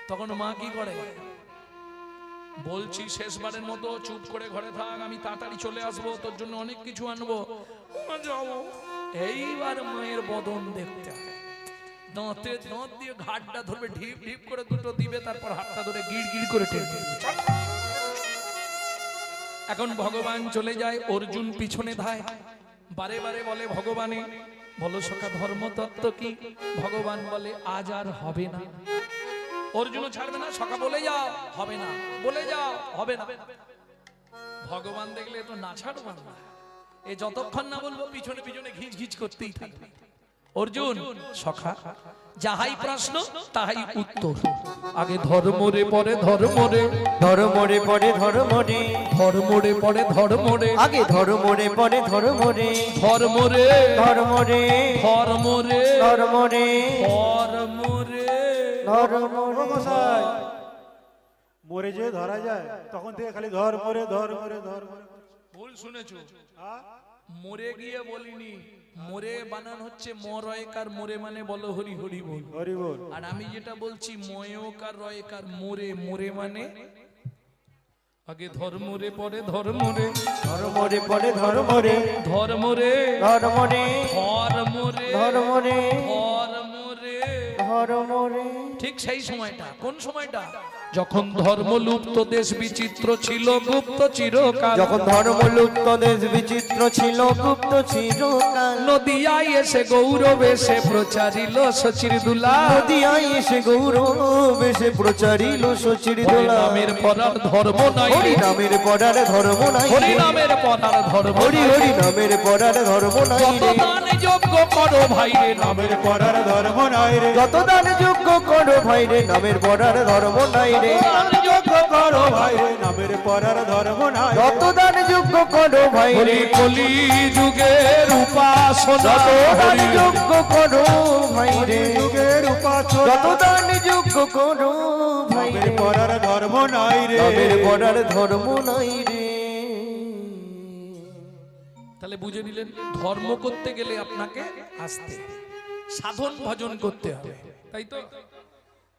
S1: তখন মা কি করে? বলছি শেষবারের মতো চুপ করে ঘরে থাক, আমি তাড়াতাড়ি চলে আসবো, তোর জন্য অনেক কিছু আনবো, ওমা যাবো। এইবার মায়ের বদন দেখতে হয়, দাঁতে দাঁত দিয়ে ঘাটটা ধরবে, ঢিপ ঢিপ করে দুটো দিবে, তারপর হাতটা ধরে গিড় গিড় করে টেনে। এখন ভগবান চলে যায়, অর্জুন পিছনে ধায়, বারে বারে বলে, ভগবানে বলো সখা ধর্মতত্ত্ব কি? ভগবান বলে, আজ আর হবে না। অর্জুনও ছাড়বে না, সখা বলে যাও, হবে না, বলে যাও, হবে না। ভগবান দেখলে তো না ছাড়বে না, এ যতক্ষণ না বলবো পিছনে পিছনে ঘিচ ঘিচ করতেই থাকবে। অর্জুন, সখা যাহাই প্রশ্ন তাহাই উত্তর, আগে ধর্ম রে পরে ধর্ম রে,
S2: ধর্ম রে পরে ধর্ম রে,
S1: ধর্ম রে পরে ধর্ম রে,
S2: আগে ধর্ম রে পরে ধর্ম রে,
S1: ধর্ম রে,
S2: ধর্ম রে,
S1: ধর্ম রে,
S2: ধর্ম রে,
S1: ধর্ম রে।
S2: ধর্ম
S3: ও মশাই, মরে যে ধরা যায়, তখন থেকে খালি ধর্ম রে ধর্ম রে ধর্ম রে।
S1: ভুল শুনেছো,
S3: হ্যাঁ?
S1: মরে গিয়ে বলিনি, মোরে বানান হচ্ছে মরয়কার, মোরে মানে বলো হরি হরি বল।
S3: হরি বল।
S1: আর আমি যেটা বলছি ময়কার রয়কার, মোরে, মোরে মানে আগে ধর্ম রে পরে ধর্ম রে,
S2: ধর্ম রে পরে ধর্ম রে,
S1: ধর্ম রে,
S2: ধর্ম রে,
S1: ধর্ম রে,
S2: ধর্ম রে,
S1: ধর্ম রে।
S2: ধর্ম রে।
S1: ঠিক সেই সময়টা, কোন সময়টা? যখন ধর্ম লুপ্ত, দেশ বিচিত্র ছিল গুপ্ত চিরকাল,
S2: যখন ধর্ম লুপ্ত, দেশ বিচিত্র ছিল গুপ্ত চিরকাল,
S1: নদিয়ায় এসে গৌরব এসে প্রচারিল শচির দুলা,
S2: নদিয়ায় এসে গৌরব এসে প্রচারিল শচির দোলা।
S1: নামের পরার ধর্ম নাই,
S2: হরি নামের পড়ার ধর্ম নাই,
S1: হরি নামের পরার ধর্ম
S2: হরি হরি নামের পড়ার ধর্ম নাই
S1: যত
S2: রে,
S1: দান যোগ্য করো ভাই রে,
S3: নামের পড়ার ধর্ম নাই রে,
S2: যত দান যোগ্য করো ভাই রে, নামের পড়ার ধর্ম নাই রে,
S3: দান যোগ্য করো ভাই রে, নামের পড়ার ধর্ম নাই।
S2: যত দান যোগ্য করো ভাই রে,
S1: কলি যুগের উপাসনা,
S2: যত দান যোগ্য করো ভাই রে,
S3: যুগের উপাসনা,
S2: যত দান যোগ্য করো ভাই
S3: নামের
S2: রে,
S3: পড়ার ধর্ম নাই রে,
S2: নামের পড়ার ধর্ম নাই রে।
S1: তাহলে বুঝে নিলেন, ধর্ম করতে গেলে আপনাকে আসতে সাধন ভজন করতে হবে, তাই তো?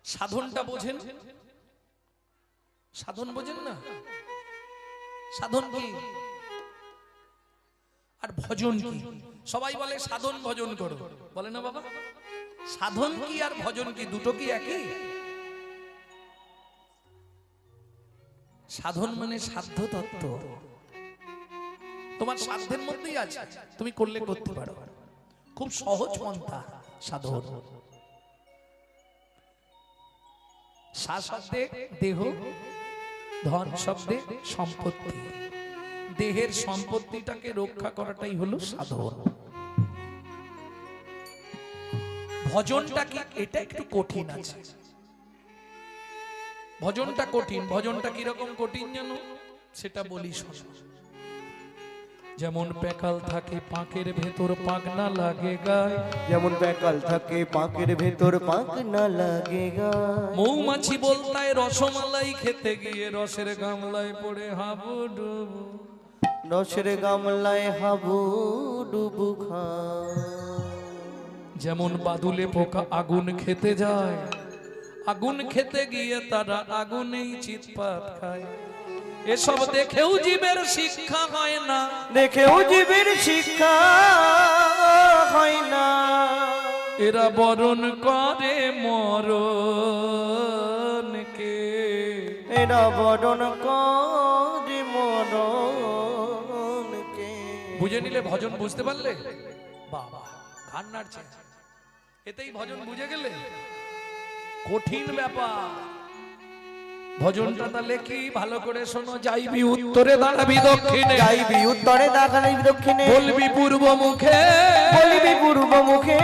S1: সাধনটা বোঝেন? সাধন বোঝেন না? সাধন কি আর ভজন কি? সবাই বলে সাধন ভজন করো, বলে না বাবা? সাধন কি আর ভজন কি, দুটো কি একই? সাধন মানে সাধ্য তত্ত্ব, তোমার সাধ্যের মধ্যেই আছে, তুমি করলে করতে পারো, খুব সহজ পন্থা সাধন। সা শব্দে দেহ, ধন শব্দে সম্পত্তি, দেহের সম্পত্তিটাকে রক্ষা করাটাই হলো সাধন। ভজনটা কি? এটা একটু কঠিন আছে, ভজনটা কঠিন। ভজনটা কিরকম কঠিন জানো? সেটা বলি শোনো। যেমন প্যাকাল থাকে পাঁকের ভেতর, পাক না লাগে গায়,
S2: যেমন প্যাকাল থাকে পাকের ভেতর, পাক না লাগে গায়,
S1: মৌমাছি বলতায় রসমালাই খেতে গিয়ে রসের গামলায় পড়ে হাবুডুবু,
S2: রসের গামলায় হাবু ডুবু খায়।
S1: যেমন বাদুলে পোকা আগুন খেতে যায়, আগুন খেতে গিয়ে তারা আগুনেই চিৎপাত খায়। এসব দেখেও জীবের শিক্ষা হয় না,
S2: দেখেও জীবের শিক্ষা হয় না।
S1: এরা বরণ করে মরণকে,
S2: এরা বরণ করে মরণকে।
S1: বুঝে নিলে ভজন বুঝতে পারলে? বাবা কান নাড়ছে, এতেই ভজন বুঝে গেলে। কঠিন ব্যাপার ভজনটা। তাহলে কি ভালো করে শোনো, যাইবি উত্তরে দাঁড়াবি দক্ষিণে,
S2: যাইবি উত্তরে দাঁড়াবি দক্ষিণে,
S1: বলবি পূর্ব মুখে,
S2: বলিবি পূর্ব মুখে।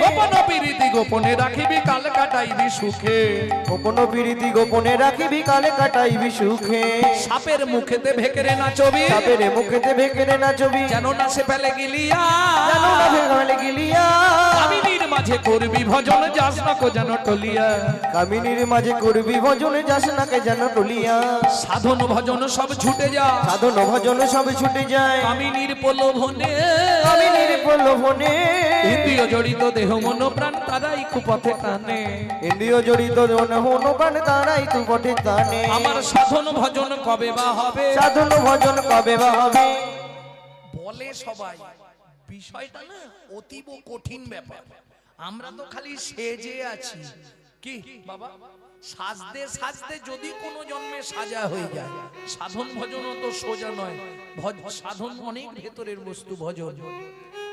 S1: গোপন প্রীতি গোপনে রাখিবি, কাল কাটাইবি সুখে।
S2: গোপন প্রীতি গোপনে রাখিবি, কালে কাটাইবি সুখে।
S1: সাপের মুখেতে ভেকেরে নাচবি,
S2: সাপের মুখেতে ভেকেরে নাচবি,
S1: যেন না সে ফেলে গিলিয়া,
S2: যেন না ফেলে গিলিয়া।
S1: কামিনীর মাঝে করবি ভজন, যাস না কো যেন টলিয়া।
S2: কামিনীর মাঝে করবি ভজন, যাস নাকে যেন টলিয়া।
S1: সাধন ভজন সব ছুটে যা,
S2: সাধন ভজন সব ছুটে যায়,
S1: কামিনীর প্রলোভনে,
S2: কামিনীর প্রলোভনে।
S1: ইন্দ্রিয় জড়িত দেহ মন প্রাণ তারাই কুপথে টানে।
S2: ইন্দ্রিয় জড়িত হন প্রাণ তারাই তু পথে টানে।
S1: আমার সাধন ভজন কবে বা হবে,
S2: সাধন ভজন কবে বা হবে।
S1: বলে সবাই, বিষয়টা না অতীব কঠিন ব্যাপার। আমরা তো খালি সেজে আছি। কি বাবা, সাজতে সাজতে যদি কোনো জন্মে সাজা হয়ে যায়, সাধন ভজন তো সোজা নয়। সাধন অনেক ভেতরের বস্তু। ভজন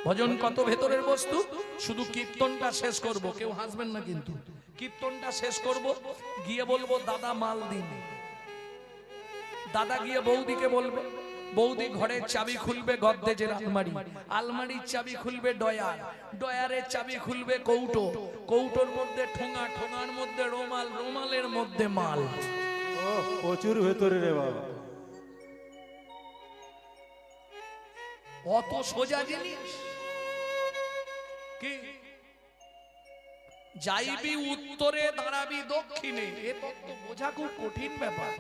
S1: ভজন কত ভেতরের বস্তু। শুধু কীর্তনটা শেষ করব, কেউ হাসবেন না কিন্তু। কীর্তনটা শেষ করব, গিয়ে বলবো দাদা মাল দিন। দাদা গিয়ে বৌদিকে বলবে, বৌদি ঘরের চাবি খুলবে গদ্দেজের আলমারি, আলমারির চাবি খুলবে ডয়ার, ডয়ারের চাবি খুলবে কৌটো, কৌটোর মধ্যে ঠোঙা, ঠোঙার মধ্যে রুমাল, রুমালের মধ্যে মাল।
S3: ও প্রচুর ভেতরে রে বাবা।
S1: অত সোজা জিনিস কি? যাইবি উত্তরে দাঁড়াবি দক্ষিণে, এ তত্ত্ব বোঝা খুব কঠিন ব্যাপার।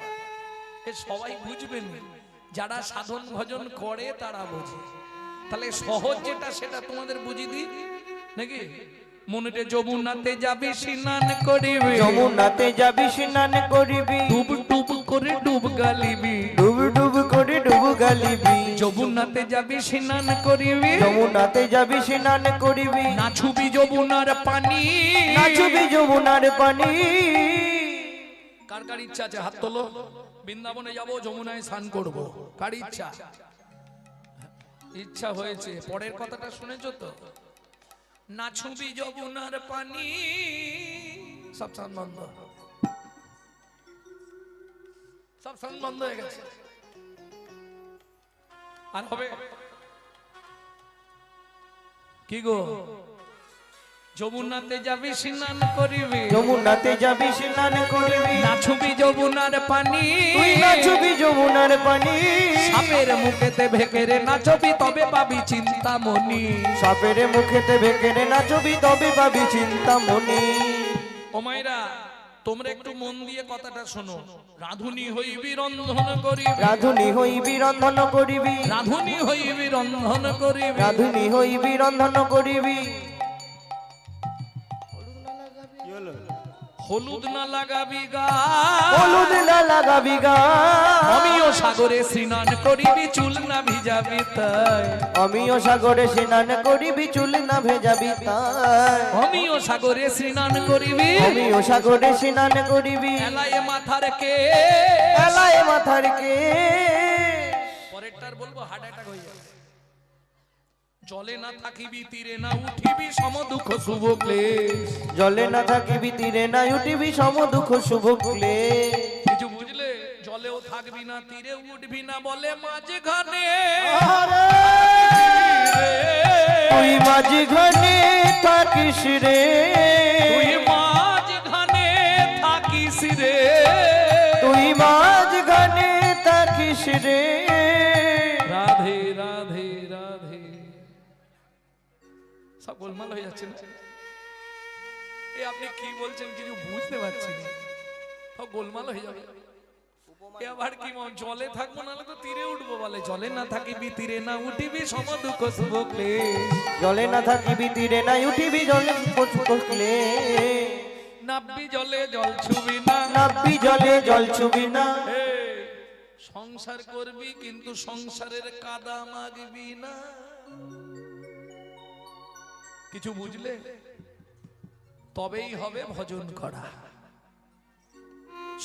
S1: এ সবাই বুঝবেন, যারা সাধন ভজন করে তারা বোঝে। তাহলে সহজ যেটা সেটা তোমাদের বুঝিয়ে দিই নাকি? মনেতে যমুনাতে যাবি স্নান করিবি,
S2: যমুনাতে যাবি স্নান করিবি,
S1: ডুব ডুব করে ডুব গালিবি,
S2: ডুব ডুব করে ডুব গালিবি।
S1: যমুনাতে যাবি স্নান করিবি,
S2: যমুনাতে যাবি স্নান করিবি,
S1: নাচুবি যমুনার পানি,
S2: নাচবি যমুনার পানি।
S1: কার কার ইচ্ছা আছে হাত তোলো? বৃন্দাবনে যাব, যমুনায় স্নান করব, কার ইচ্ছা? ইচ্ছা হয়েছে। পরের কথাটা শুনেছো তো? নাচুবি যমুনার পানি, সব স্নান বন্ধ, সব স্নান বন্ধ হয়ে গেছে। আর হবে কি গো? যমুনাতে যাবি স্নান করিবি,
S2: যমুনাতে যাবি স্নান করিবি,
S1: নাচুবি যমুনার পানি,
S2: তুই নাচবি যমুনার পানি।
S1: সাপের মুখেতে ভেকেরে নাচবি, তবে পাবি চিন্তামণি।
S2: সাপের মুখেতে ভেকেরে নাচবি, তবে পাবি চিন্তামণি।
S1: ও মাইরা, তোমরা একটু মন দিয়ে কথাটা শোনো। রাধুনি হইবি রন্ধন করিবি,
S2: রাধুনি হইবি রন্ধন করিবি,
S1: রাধুনি হইবি রন্ধন করিবি,
S2: রাধুনি হইবি রন্ধন করিবি।
S3: কি হলো?
S1: হলুদ না লাগাবি গা,
S2: হলুদ না লাগাবি গা।
S1: আমিও সাগরে স্নান করিবি, চুল না ভিজাবি তাই।
S2: আমিও সাগরে স্নান করিবি, চুল না ভেজাবি তাই।
S1: আমিও সাগরে স্নান করিবি,
S2: আমিও সাগরে স্নান করিবি,
S1: এলায়ে মাথার কে,
S2: এলায় মাথার কে।
S1: পরেরটার বলবো হার্ট অ্যাটাক হয়ে যাবে। জলে না থাকিবি, তীরে না উঠিবি, সম দুঃখ শুভ ক্লেশ।
S2: জলে না থাকিবি, তীরে না উঠিবি, সম দুঃখ শুভ ক্লেশ।
S1: কিছু বুঝলে? জলেও থাকবি না, তীরে উঠবি না, বলে মাঝখানে
S2: তুই মাঝখানে থাকিস রে,
S1: তুই মাঝখানে থাকিস রে,
S2: তুই মাঝখানে থাকিস রে।
S1: রাধে রাধে রাধে। সব গোলমাল হয়ে যাচ্ছে না? আপনি কি বলছেন কিছু বুঝতে পারছি না, সব গোলমাল হয়ে যাবে। এ আবার কি জলে থাকবো নাহলে তো তীরে উঠবো বলে, জলে না থাকিবি তীরে না উঠিবি সম দুঃখ শুভ ক্লেশ,
S2: জলে না থাকিবি তীরে নাই উঠিবি জলে পশুকলে,
S1: নাববি জলে জল ছুবি না,
S2: নাববি জলে জল ছুবি না।
S1: সংসার করবি কিন্তু সংসারের কাদা মাগবি না। কিছু বুঝলে? তবেই হবে ভজন করা।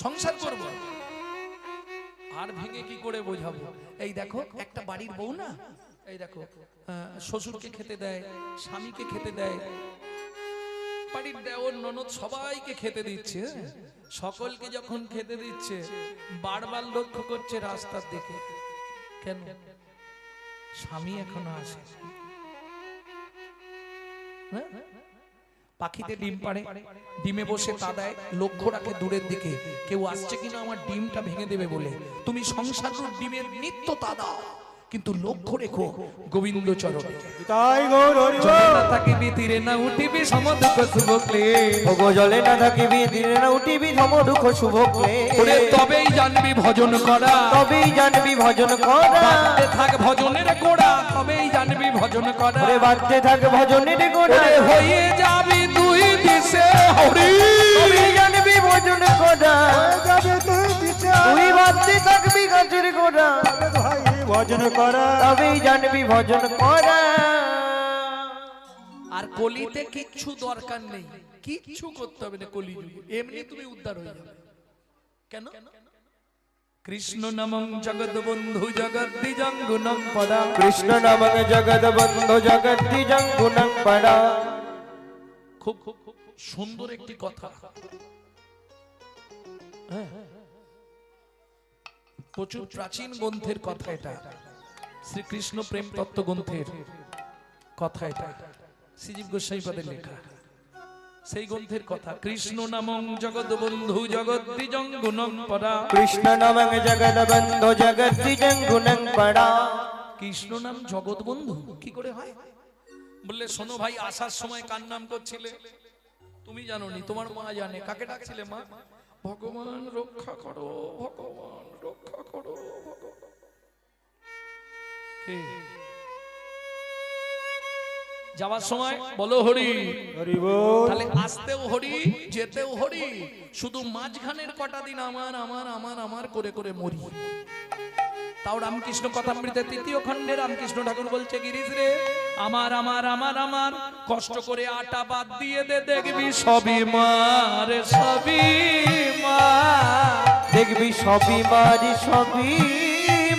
S1: সংসার করব আর ভেঙে কি করে বোঝাবো? এই দেখো একটা বাড়ির বউ না, এই দেখো শ্বশুরকে খেতে দেয়, স্বামীকে খেতে দেয়, বাড়ির দেওর ননদ সবাইকে খেতে দিচ্ছে, সকলকে যখন খেতে দিচ্ছে বারবার লক্ষ্য করছে রাস্তার দিকে, কেন স্বামী এখনো আসে? পাখিতে ডিম পাড়ে, ডিমে বসে তা দেয়, লক্ষ্য রাখে দূরের দিকে কেউ আসছে কিনা আমার ডিমটা ভেঙে দেবে বলে। তুমি সংসার ডিমের নিত্য তা দাও, কিন্তু লক্ষ্য রেখো গোবিন্দ চরণে।
S3: তাই গৌর হরি বল।
S1: জলে না থাকিবি তীরে না উঠিবি সম দুঃখ শুভ ক্লেশ,
S2: ওগো জলে না থাকিবি তীরে না উঠিবি সম দুঃখ শুভ ক্লেশ।
S1: ওরে তবেই জানবি ভজন করা,
S2: তবেই জানবি ভজন করা।
S1: বাঁধতে থাক ভজনের গোড়া, তবেই জানবি ভজন করা।
S2: ওরে বাঁধতে থাক ভজনের গোড়া,
S1: ওরে হয়ে যাবি তুই দিশে হরি,
S2: তবেই জানবি ভজন করা।
S3: যাবে তুই দিশে
S2: তুই বাঁধতে থাকবি গাছের গোড়া,
S3: ভাই ভজন করা।
S2: তবেই জানবি ভজন করা।
S1: আর কলিতে কিচ্ছু দরকার নেই, কিচ্ছু করতে হবে না কলিযুগে, এমনি তুমি উদ্ধার হয়ে যাবে। কেন? কৃষ্ণ নামং জগৎ বন্ধু জগদ্দিজং গুণং পদা,
S2: কৃষ্ণ নামং জগৎ বন্ধু জগদ্দিজং গুণং পরা।
S1: খুব খুব সুন্দর একটি কথা, হ্যাঁ, প্রচুর প্রাচীন গ্রন্থের কথা এটা, শ্রীকৃষ্ণ প্রেম তত্ত্ব গ্রন্থের কথা এটা, শ্রীজীব গোস্বামীপাদের লেখা সেই গ্রন্থের কথা। কৃষ্ণ নামং জগৎ বন্ধু জগদ্দিজং গুণং পরা,
S2: কৃষ্ণ নামং জগৎ বন্ধু জগদ্দিজং গুণং পরা।
S1: কৃষ্ণ নাম জগৎ বন্ধু কি করে হয়? বললে শোনো ভাই, আসার সময় কার নাম করছিলে? তুমি জানো নি, তোমার মা জানে। কাকে ডাকছিলে মা? ভগবান রক্ষা করো, ভগবান রক্ষা করো, ভগবান। কে? যাওয়ার সময় বলো হরি
S3: হরি বল।
S1: তাহলে আসতেও হরি, যেতেও হরি, শুধু মাঝখানের কটা দিন আমার আমার আমার আমার করে করে মরি। তাও রামকৃষ্ণ কথামৃতের ৩য় খণ্ডে রামকৃষ্ণ ঠাকুর বলছে, গিরিশ রে আমার আমার আমার আমার কষ্ট করে আটা বাদ দিয়ে দে, দেখবি সবই মার, সবই মা,
S2: দেখবি সবই মারি সবই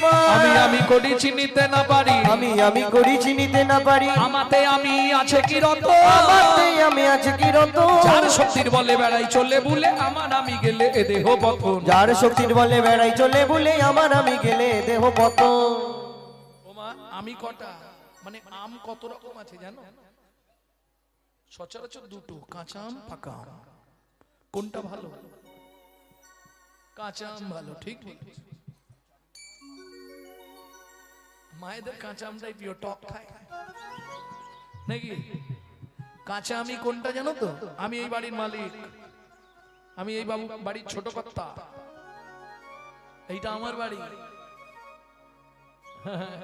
S2: মা।
S1: আমি আমি করি চিনিতে না পারি,
S2: আমি আমি করি চিনিতে না পারি,
S1: আমাতে আমি আছে কি রত,
S2: আমাতে আমি আছে কি রত।
S1: যার শক্তির বলে বেড়াই চলে ভুলে আমার আমি গেলে এ দেহ পতন,
S2: যার শক্তির বলে বেড়াই চলে বলে আমার আমি গেলে দেহ পতন।
S1: ওমা আমি কটা, মানে আম কত রকম আছে জানো? সচরাচর দুটো, কাঁচা আম পাকা আম। কোনটা ভালো? কাঁচা আম ভালো, ঠিক ঠিক। মায়েদের কাঁচা আমটাই প্রিয়, টক খায় নাকি? কাঁচা আমি কোনটা জানো তো? আমি এই বাড়ির মালিক, আমি এই বাবু বাড়ির ছোট কর্তা, এইটা আমার বাড়ি,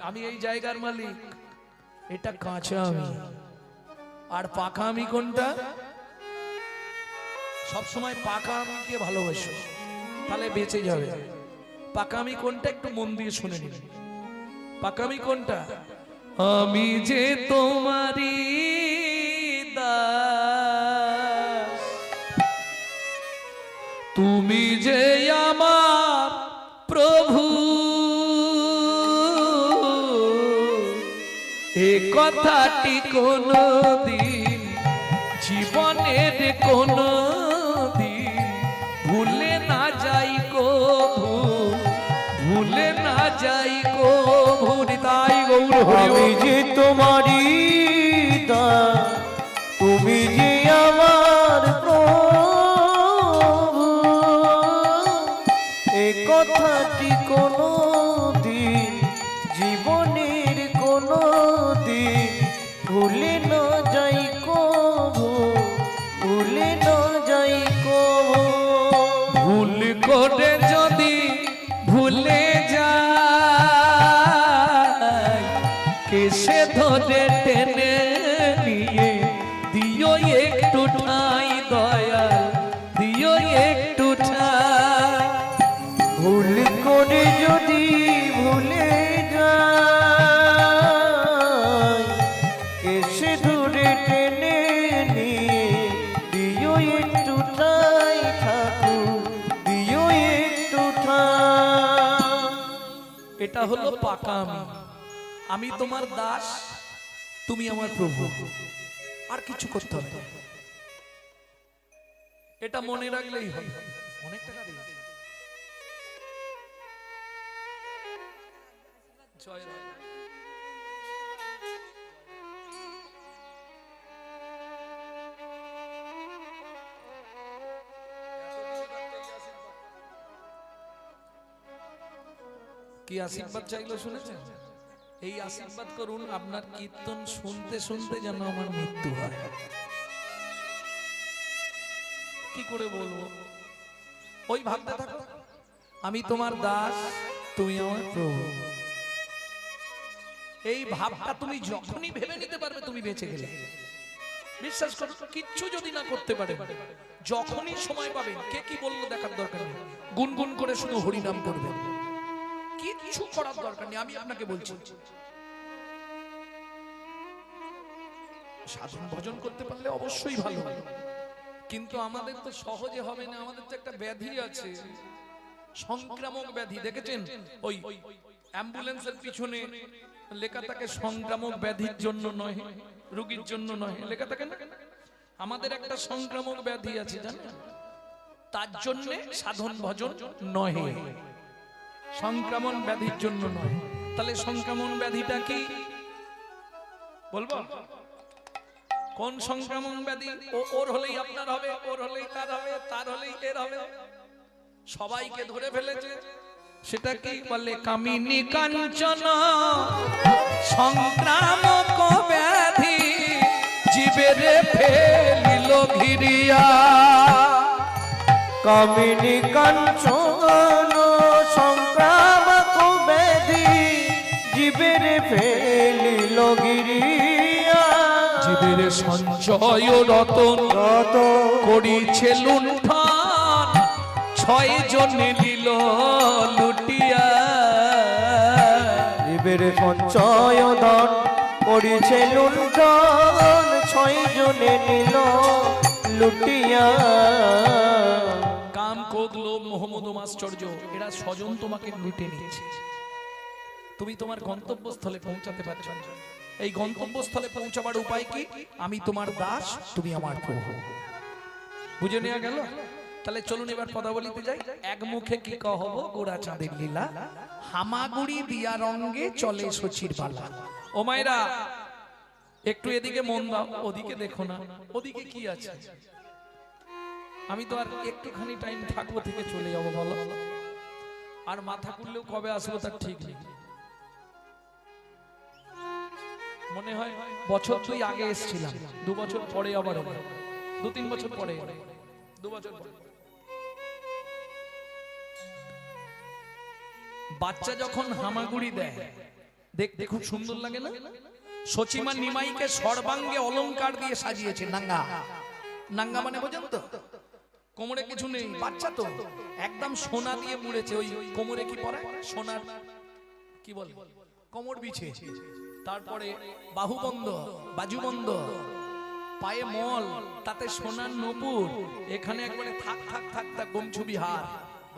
S1: আমি এই জায়গার মালিক, এটা কাঁচা আমি। আর পাকা আমি কোনটা? সব সময় পাকা আমিকে ভালোবাসো, তাহলে বেঁচে যাবে। পাকা আমি কোনটা একটু মন দিয়ে শুনে নিন। পাকা আমি কোনটা? আমি যে তোমারই দাস, তুমি যে আমার প্রভু, এ কথাটি কোনদিন জীবনের কোনদিন ভুলে না যাই কভু, ভুলে না যাই কভু। তাই গৌর হরি
S2: আমি যে তোমারই দাস, তুমি যে আমার প্রভু, এ কথাটি কোনো দিন জীবনের কোনো দিন ভুলে না যাই কভু, ভুলে না যাই কভু।
S1: ভুল করে যদি ধরে টেনে নিয়ে দিও একটু ঠাই দয়াল, দিও একটু ঠাই।
S2: ভুল করে যদি ভুলে যাই, এসে ধরে টেনে নিয়ে দিও একটু ঠাই ঠাকুর, দিও একটু ঠাই।
S1: এটা হলো পাকা আমি তোমার দাস, তুমি আমার প্রভু, আর কিছু করতে হবে না। এটা মনে রাখলেই হবে। অনেক টাকা দিয়েছি। জয় রাম। কি আশীর্বাদ চাইলো শুনেছেন? এই আশীর্বাদ করুন আপনার কীর্তন শুনতে শুনতে যেন আমার মৃত্যু হয়। কি করে বলবো? ওই ভাবতে থাকো, আমি তোমার দাস, তুমি আমার প্রভু। এই ভাবটা তুমি যখনই ভেবে নিতে পারবে তুমি বেঁচে গেলে। বিশ্বাস করো, কিচ্ছু যদি না করতে পারে, যখনই সময় পাবেন, কে কি বললো দেখার দরকার নেই, গুনগুন করে শুধু হরিনাম করবেন। কিচ্ছু করার দরকার নেই, আমি আপনাকে বলছি। সাধন ভজন করতে পারলে অবশ্যই ভালো, কিন্তু আমাদের তো সহজে হবে না। আমাদের তো একটা ব্যাধি আছে, সংক্রামক ব্যাধি। দেখেছেন ওই অ্যাম্বুলেন্সের পিছনে লেখা থাকে সংক্রামক ব্যাধির জন্য নয়, রোগীর জন্য নয়, লেখা থাকে না? আমাদের একটা সংক্রামক ব্যাধি আছে জানেন, তার জন্য সাধন ভজন নয়, সংক্রমণ ব্যাধির জন্য নয়। তাহলে সংক্রমণ ব্যাধিটা কি বলবো? কোন সংক্রমণ ব্যাধি? ওর হলেই আপনার হবে, ওর হলেই তার হবে, তার হলেই এর হবে, সবাইকে ধরে ফেলেছে। সেটা কি বলে? কামিনী কাঞ্চন সংক্রামক ব্যাধি জীবের ফেলিল ঘিরিয়া।
S2: কামিনী কাঞ্চন সংক্রামক ব্যাধি জীবের ফেলিল ঘিরিয়া।
S1: জীবের সঞ্চয় রতন করিছে লুণ্ঠন, 6 জনে নিল লুটিয়া।
S2: জীবের সঞ্চয় ধন করিছে লুণ্ঠন, 6 জনে নিল লুটিয়া।
S1: কাম, ক্রোধ, লোভ, মোহ, মদ, মাশ্চর্য, এরা স্বজন তোমাকে লুটে নিচ্ছে। তুমি তোমার গন্তব্যস্থলে পৌঁছাতে পারছো না। এই গন্তব্যস্থলে পৌঁছাবার উপায় কি? আমি তোমার দাস, তুমি আমার প্রভু। বুঝে নেওয়া গেল? তাহলে চলুন এবার পদাবলিতে যাই। এক মুখে কি কহব গোরা চাঁদের লীলা, হামাগুড়ি দিয়া রঙ্গে চলে শচীর বালা। ও মায়েরা, একটু এদিকে মন দাও, ওদিকে দেখো না। ওদিকে কি আছে? আমি তো আর একটুখানি টাইম থাকবো থেকে চলে যাবো, বলো? আর মাথা খুললেও কবে আসবো তার ঠিক নেই। মনে হয় বছর 2 আগে এসেছিলাম, 2 বছর পরে আবার 2-3 বছর পরে, 2 বছর পরে। বাচ্চা যখন হামাগুড়ি দেয় দেখতে খুব সুন্দর লাগে না? সচিমা নিমাইকে সর্বাঙ্গে অলংকার দিয়ে সাজিয়েছে। নাঙ্গা, নাঙ্গা মানে বোঝেন তো? কোমরে কিছু নেই, বাচ্চা তো একদম সোনা দিয়ে মুড়েছে। ওই কোমরে কি পরে? সোনার কি বলে, কোমর বিছে। তারপরে বাহুবন্ধ, বাজুবন্ধ, পায়ে মল, তাতে সোনার নপুর, এখানে একবারে থাক থাক থাক থাক গমছুবি হার।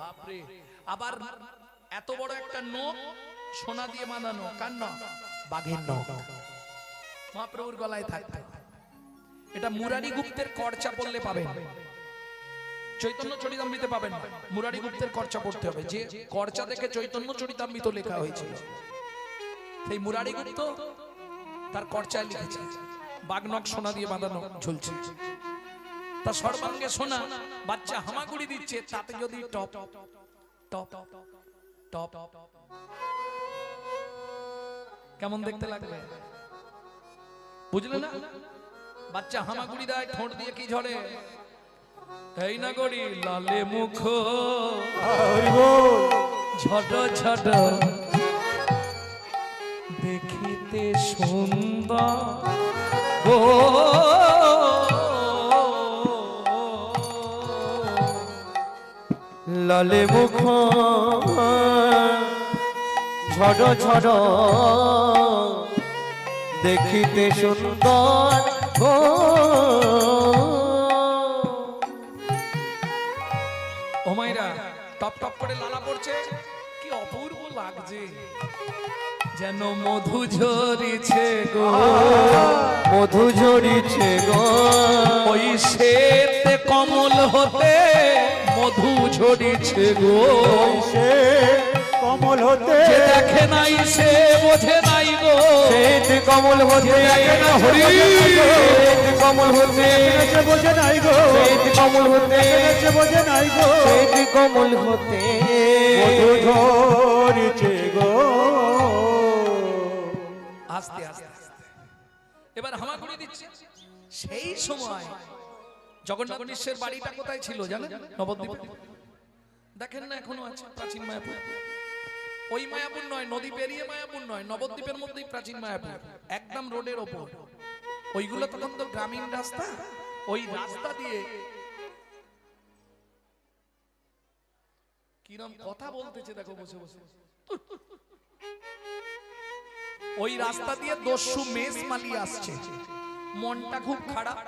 S1: বাপরে! আবার এত বড় একটা নখ সোনা দিয়ে বাঁধানো। কার নখ? বাঘের নখ। মহাপ্রভুর গলায় থাকতে। এটা মুরারি গুপ্তের করচা পড়লে পাবেন, চৈতন্য চরিতামৃতে পাবেন না। মুরারি গুপ্তের করচা পড়তে হবে, যে করচা দেখে চৈতন্য চরিতামৃত লেখা হয়েছিল। সেই মুরারি গুপ্ত তার করচায় লিখেছে বাঘনক সোনা দিয়ে বাঁধানো ঝুলছে। তা সর্বাঙ্গে সোনা, বাচ্চা হামাগুড়ি দিচ্ছে, তাতে যদি টপ টপ টপ, কেমন দেখতে লাগবে? বুঝলে না? বাচ্চা হামাগুড়ি দেয়, ঠোঁট দিয়ে কি ঝরে? এই না গড়ি লালে মুখ ঝট ঝট দেখিতে দেখিতে সুন্দর গো
S2: লালে মুখ ঝড় ঝড় দেখিতে সুন্দর গো।
S1: ও মাইরা টপ টপ করে লালা পড়ছে, কি অপূর্ব লাগছে, যেন মধু ঝরিছে গো,
S2: মধু ঝরিছে গো।
S1: ওই শ্বেত কমল হতে মধু ঝরিছে গো।
S3: সে কমল হতে
S1: যে দেখে নাই সে বোঝে নাই গো,
S2: শ্বেত কমল হতে শ্বেত কমল হতে
S3: সে বোঝে নাই গো,
S2: শ্বেত কমল হতে
S3: সে বোঝে নাই গো,
S2: শ্বেত কমল হতে
S3: মধু ঝরিছে গো।
S1: আস্তে আস্তে আস্তে এবার হামাগুড়ি দিচ্ছে। সেই সময় জগন্নাথ মিশ্রের বাড়িটা কোথায় ছিল জানেন? নবদ্বীপে। দেখেন না এখনো আছে প্রাচীন মায়াপুর। ওই মায়াপুর নয়, নদী পেরিয়ে মায়াপুর নয়, নবদ্বীপের মধ্যেই প্রাচীন মায়াপুর, একদম রোডের ওপর। ওইগুলো তখন তো গ্রামীণ রাস্তা, ওই রাস্তা দিয়ে কিরম কথা বলতেছে দেখো বসে বসে। ওই রাস্তা দিয়ে দস্যু মেষ মালি আসছে, মনটা খুব খারাপ।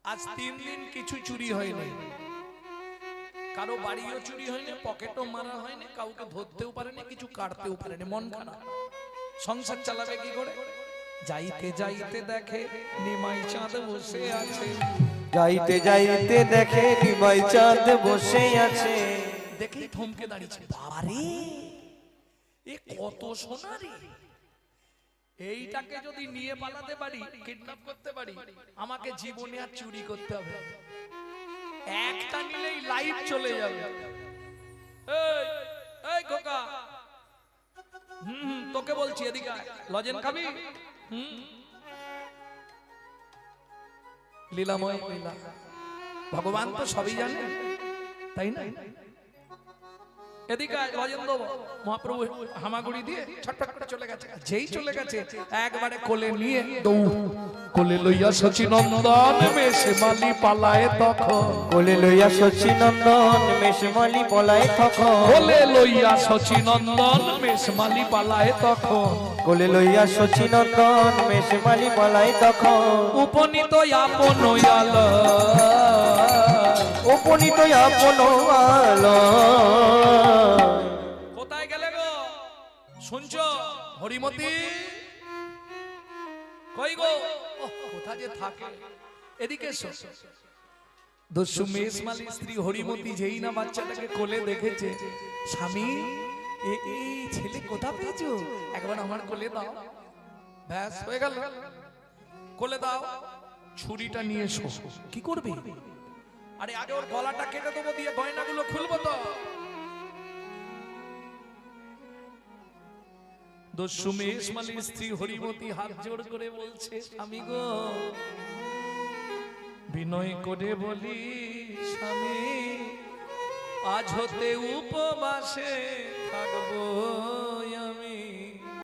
S1: আজ 3 দিন কিছু চুরি হয়নি, কারো বাড়িও চুরি হয়নি, পকেটও মারা হয়নি, কাউকে ধরতেও পারেনি, কিছু কাটতেও পারেনি, মন খারাপ। সংসার চালাবে কি করে? যাইতে যাইতে দেখে নিমাই চাঁদ বসে আছে,
S2: যাইতে যাইতে দেখে নিমাই চাঁদ বসে আছে।
S1: দেখেই থমকে দাঁড়িয়েছে, বাবারে এ কত সোনা রে! এইটাকে যদি নিয়ে পালাতে পারি, কিডন্যাপ করতে পারি, আমাকে জীবনে আর চুরি করতে হবে না। একটা নিলেই লাইফ চলে যাবে। এই এই খোকা, তোকে বলছি এদিকে আয়, লজেন খাবি? লীলাময় লীলা, ভগবান তো সবই জানে, তাই না? এদিকে লজেন দেবো। মহাপ্রভু হামাগুড়ি দিয়ে ছটফট করে চলে গেছে। যেই চলে গেছে একবারে কোলে নিয়ে দৌড়, কোলে লইয়া সচিনন্দন মেষমালি পালায় তখন,
S2: কোলে লইয়া সচিনন্দন মেষমালি পলায় তখন,
S1: কোলে লইয়া সচিনন্দন মেষমালি পালায় তখন,
S2: কোলে লইয়া সচিনন্দন মেষমালি পলায় তখন।
S1: উপনীত আপন আল,
S2: উপনীত আপন আলো।
S1: কোথায় গেলে গো? শুনছো হরিমতি? কই গো? কোথা যে থাকে? এদিকে এসো। দস্যু মেষমালি স্ত্রী হরিমতি যেই না বাচ্চাটাকে কোলে দেখেছে, স্বামী এই ছেলে কোথা পেয়েছো? একবার আমার কোলে দাও। ব্যাস হয়ে গেল, কোলে দাও। ছুরিটা নিয়ে এসো। কি করবে? আরে আগে ওর গলাটা কেটে দেবো, দিয়ে গয়নাগুলো খুলবো তো। দস্যু মেষমালির স্ত্রী হরিমতি হাত জোড় করে বলছে, স্বামী গো বিনয় করে বলি স্বামী, আজ হতে উপবাসে থাকবো